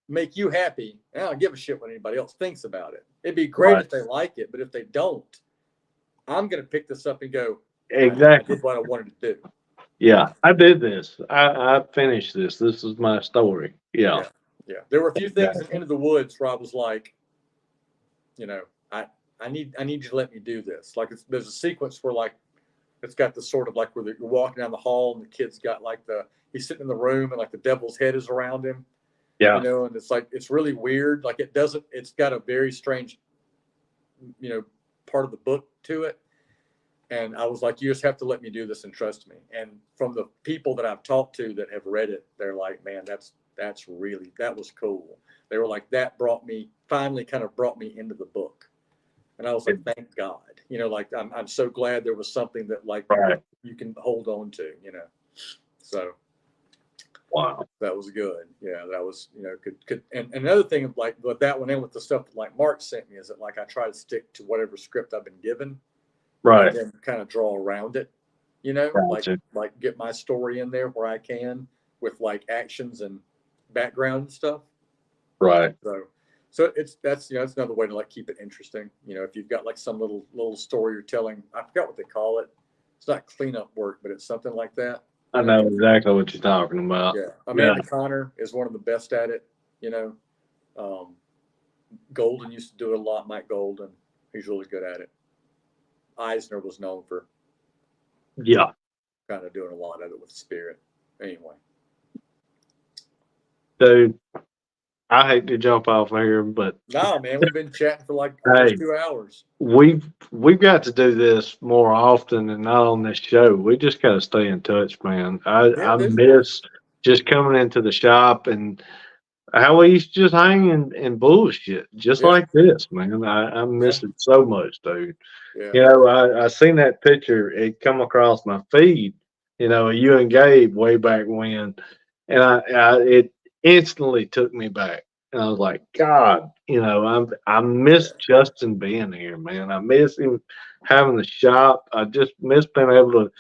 Make you happy. I don't give a shit what anybody else thinks about it. It'd be great if they like it, but if they don't, I'm going to pick this up and go, exactly. I did what I wanted to do. Yeah, I did this. I finished this. This is my story. Yeah. There were a few things in Into the Woods where I was like, you know, I need you to let me do this. Like there's a sequence where like it's got the sort of like where you're walking down the hall and the kid's got like he's sitting in the room and like the devil's head is around him. Yeah. You know, and it's like it's really weird. Like it's got a very strange, you know, part of the book to it. And I was like, you just have to let me do this and trust me. And from the people that I've talked to that have read it, they're like, man, that was cool. They were like, that finally kind of brought me into the book. And I was like, thank God, you know, like I'm so glad there was something that like you can hold on to, you know. So wow, that was good. Yeah, that was, you know, could and another thing of like with that one and with the stuff that like Mark sent me is that like I try to stick to whatever script I've been given. Right. And then kind of draw around it, you know, like get my story in there where I can with like actions and background and stuff. Right. So that's another way to like keep it interesting. You know, if you've got like some little story you're telling, I forgot what they call it. It's not cleanup work, but it's something like that. I know exactly what you're talking about. Yeah. Amanda Connor is one of the best at it, you know. Golden used to do it a lot. Mike Golden, he's really good at it. Eisner was known for kind of doing a lot of it with Spirit. Anyway. Dude, I hate to jump off here, but no, man, we've been chatting for like 2 hours. We've got to do this more often and not on this show. We just got to stay in touch, man. I miss just coming into the shop and how we used to just hang and bullshit just like this, man. I miss it so much, dude. Yeah. You know, I seen that picture. It come across my feed, you know, you and Gabe way back when, and it instantly took me back. And I was like, God, you know, I miss Justin being here, man. I miss him having the shop. I just miss being able to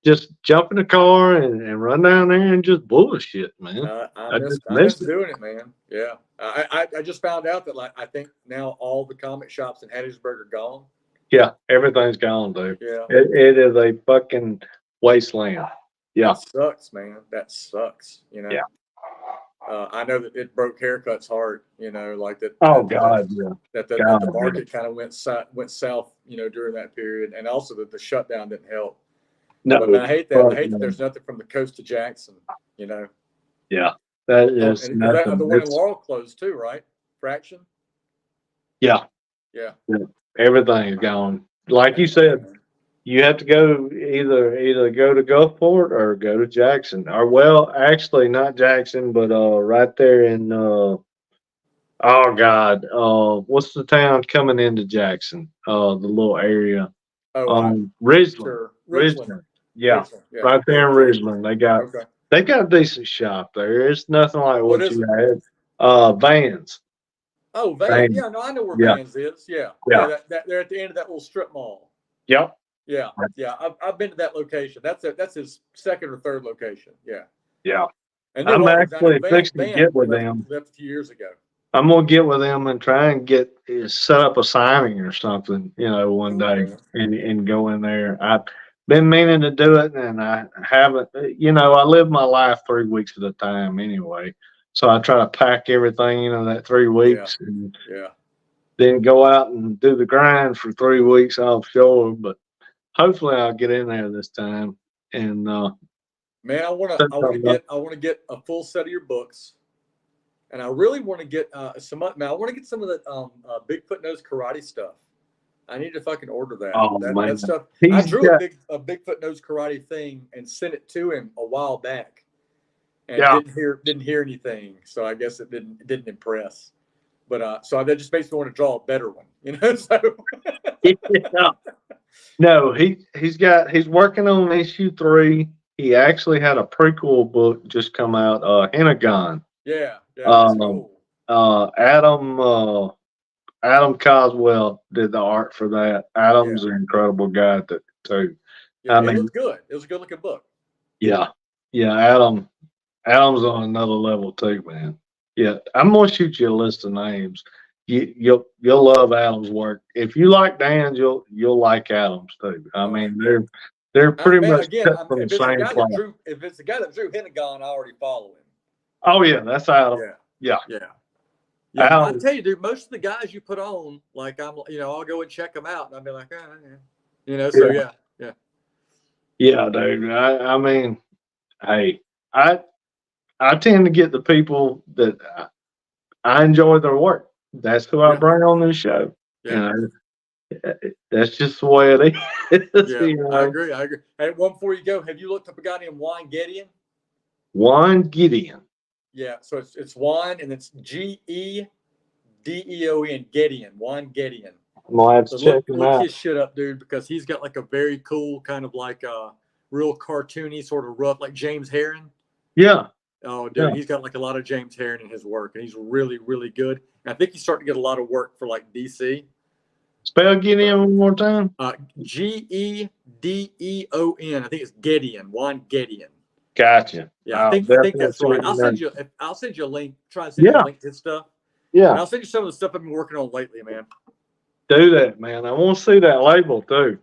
just jump in the car and run down there and just bullshit, man. I miss doing it, man. Yeah. I just found out that like I think now all the comic shops in Hattiesburg are gone. Yeah, everything's gone, dude. Yeah. It is a fucking wasteland. Yeah. That sucks, man. That sucks. You know. Yeah. I know that it broke Haircut's heart, you know, like that. Oh God, yeah. That the market kind of went south, you know, during that period, and also that the shutdown didn't help. No, but I hate that. I hate that there's nothing from the coast to Jackson, you know. Yeah, that is nothing. The one in Laurel closed too, right? Fraction. Yeah. Yeah. Everything is gone. Like you said, you have to go either go to Gulfport or go to Jackson. Or well, actually not Jackson, but right there in oh God, what's the town coming into Jackson? The little area. Ridgeland. Ridgeland. Yeah. Right there in Ridgeland. They got a decent shop there. It's nothing like what you had. Vans. Oh, Vans. Yeah, no, I know where Vans is. Yeah. They're at the end of that little strip mall. Yep. Yeah. Yeah. I've been to that location. That's his second or third location. Yeah. Yeah. And then I'm what was I know actually fixing to get with left, them. left a few years ago. I'm gonna get with them and try and set up a signing or something, one Cool, day man. and go in there. I've been meaning to do it and I haven't. I live my life 3 weeks at a time anyway, so I try to pack everything into that 3 weeks and Yeah. then go out and do the grind for 3 weeks offshore. But hopefully, I'll get in there this time and Man, set something up. I want to get a full set of your books. And I really want to get man, I want to get some of that Bigfoot Knows Karate stuff. I need to fucking order that. Oh That man, stuff. I he's drew got a Bigfoot Knows Karate thing and sent it to him a while back, and yeah. didn't hear anything. So I guess it didn't impress. But so that just makes me want to draw a better one, So Yeah. No, he's working on issue 3. He actually had a prequel book just come out, Hinagon. yeah, that's Um, cool. Adam Coswell did the art for that. Adam's an incredible guy too. Yeah, I it mean, was good. It was a good looking book. yeah, Adam's on another level too, man. Yeah, I'm gonna shoot you a list of names. You'll love Adam's work. If you like Dan's, you'll like Adam's too. I mean, they're pretty Man, much again, cut from the same cloth. if it's the guy that drew Hinagon, I already follow him. Oh yeah, that's Adam. Yeah. Yeah, I Adam, tell you, dude, most of the guys you put on, like I'll go and check them out, and I'll be like, So yeah. yeah, dude. I mean, hey, I tend to get the people that I enjoy their work. That's who I bring on this show. Yeah. That's just the way it is. Yeah, I agree. Hey, one before you go, have you looked up a guy named Juan Gideon? Juan Gideon. Yeah, so it's Juan, and it's Gedeon, Gideon, Juan Gideon. I'm gonna have to check him look out. his shit up, dude, because he's got like a very cool kind of like a real cartoony sort of rough, like James Herron. Yeah. Oh, dude, he's got like a lot of James Herron in his work, and he's really, really good. And I think he's starting to get a lot of work for like DC. Spell Gideon one more time. Gedeon. I think it's Gideon. Juan Gideon. Gotcha. Yeah, I think that's right. I'll send you a link. Try and send you a link to his stuff. Yeah. And I'll send you some of the stuff I've been working on lately, man. Do that, man. I want to see that label too.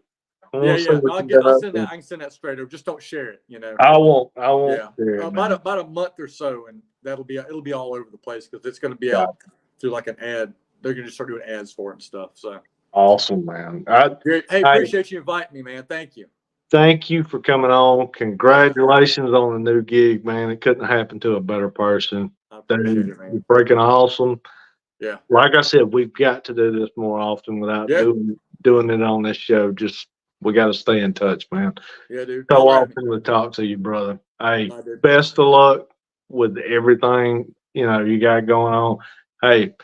I'll send that. I can send that straight over. Just don't share it. I won't. Share it, about a month or so, and it'll be all over the place because it's going to be out through like an ad. They're going to start doing ads for it and stuff. So awesome, man. Hey, appreciate you inviting me, man. Thank you. Thank you for coming on. Congratulations on the new gig, man. It couldn't happen to a better person. I appreciate it, man. You're freaking awesome. Yeah. Like I said, we've got to do this more often without doing it on this show. We got to stay in touch, man. Yeah, dude. So awesome to talk to you, brother. Hey, best of luck with everything you got going on. Hey,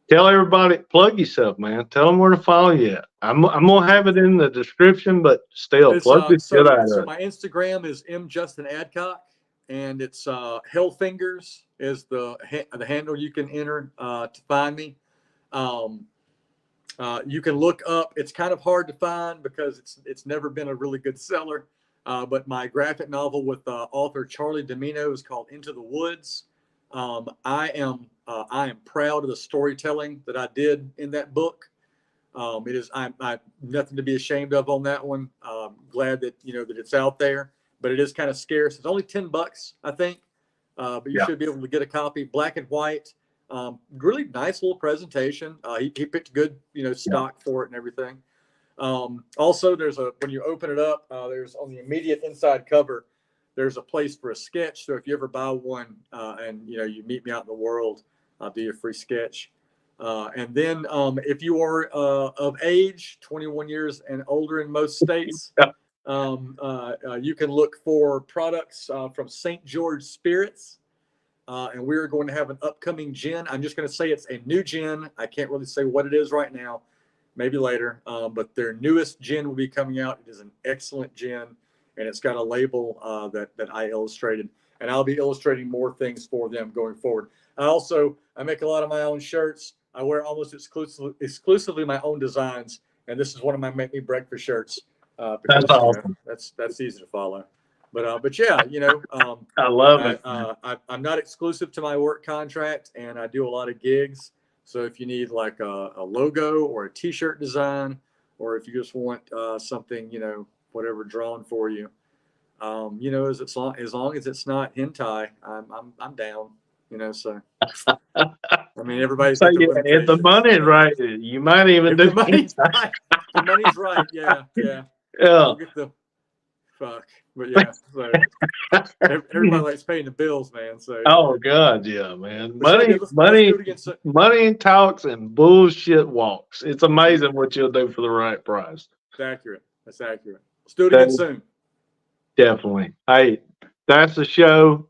tell everybody, plug yourself, man. Tell them where to follow you at. I'm gonna have it in the description, but still, plug the shit out of it. So my Instagram is mjustinadcock, and it's Hellfingers is the handle you can enter to find me. You can look up. It's kind of hard to find because it's never been a really good seller. But my graphic novel with author Charlie Domino is called Into the Woods. I am proud of the storytelling that I did in that book. I'm nothing to be ashamed of on that one. Glad that that it's out there, but it is kind of scarce. It's only $10, I think, but you should be able to get a copy. Black and white, really nice little presentation. He picked good stock for it and everything. Also, when you open it up, there's on the immediate inside cover, there's a place for a sketch. So if you ever buy one and you meet me out in the world, I'll do you a free sketch. And then if you are of age, 21 years and older in most states, you can look for products from St. George Spirits. And we're going to have an upcoming gin. I'm just going to say it's a new gin. I can't really say what it is right now, maybe later. But their newest gin will be coming out. It is an excellent gin, and it's got a label that I illustrated. And I'll be illustrating more things for them going forward. I make a lot of my own shirts. I wear almost exclusively my own designs, And this is one of my Make Me Breakfast shirts. Because, That's awesome. That's easy to follow. But yeah, I love it. I'm not exclusive to my work contract, and I do a lot of gigs. So if you need like a logo or a T-shirt design, or if you just want something, whatever drawn for you, as long as it's not hentai, I'm down. So I mean, everybody's So got their yeah, if the limitations. money's right, you might even If do the money's right, the money's right. Yeah. Yeah. We'll get the fuck. But yeah, so everybody likes paying the bills, man. So Oh God, yeah, man. But yeah, dude, let's do it again. So, Money talks and bullshit walks. It's amazing what you'll do for the right price. it's accurate. That's accurate. Let's do it again soon. Definitely. Hey, that's the show.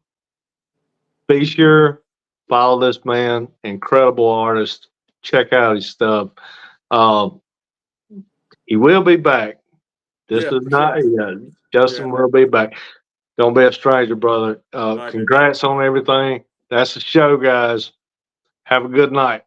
Be sure, follow this man, incredible artist. Check out his stuff. He will be back. This Yeah, is for not sure. Justin will be back. Don't be a stranger, brother. Right, Congrats on everything. That's the show, guys. Have a good night.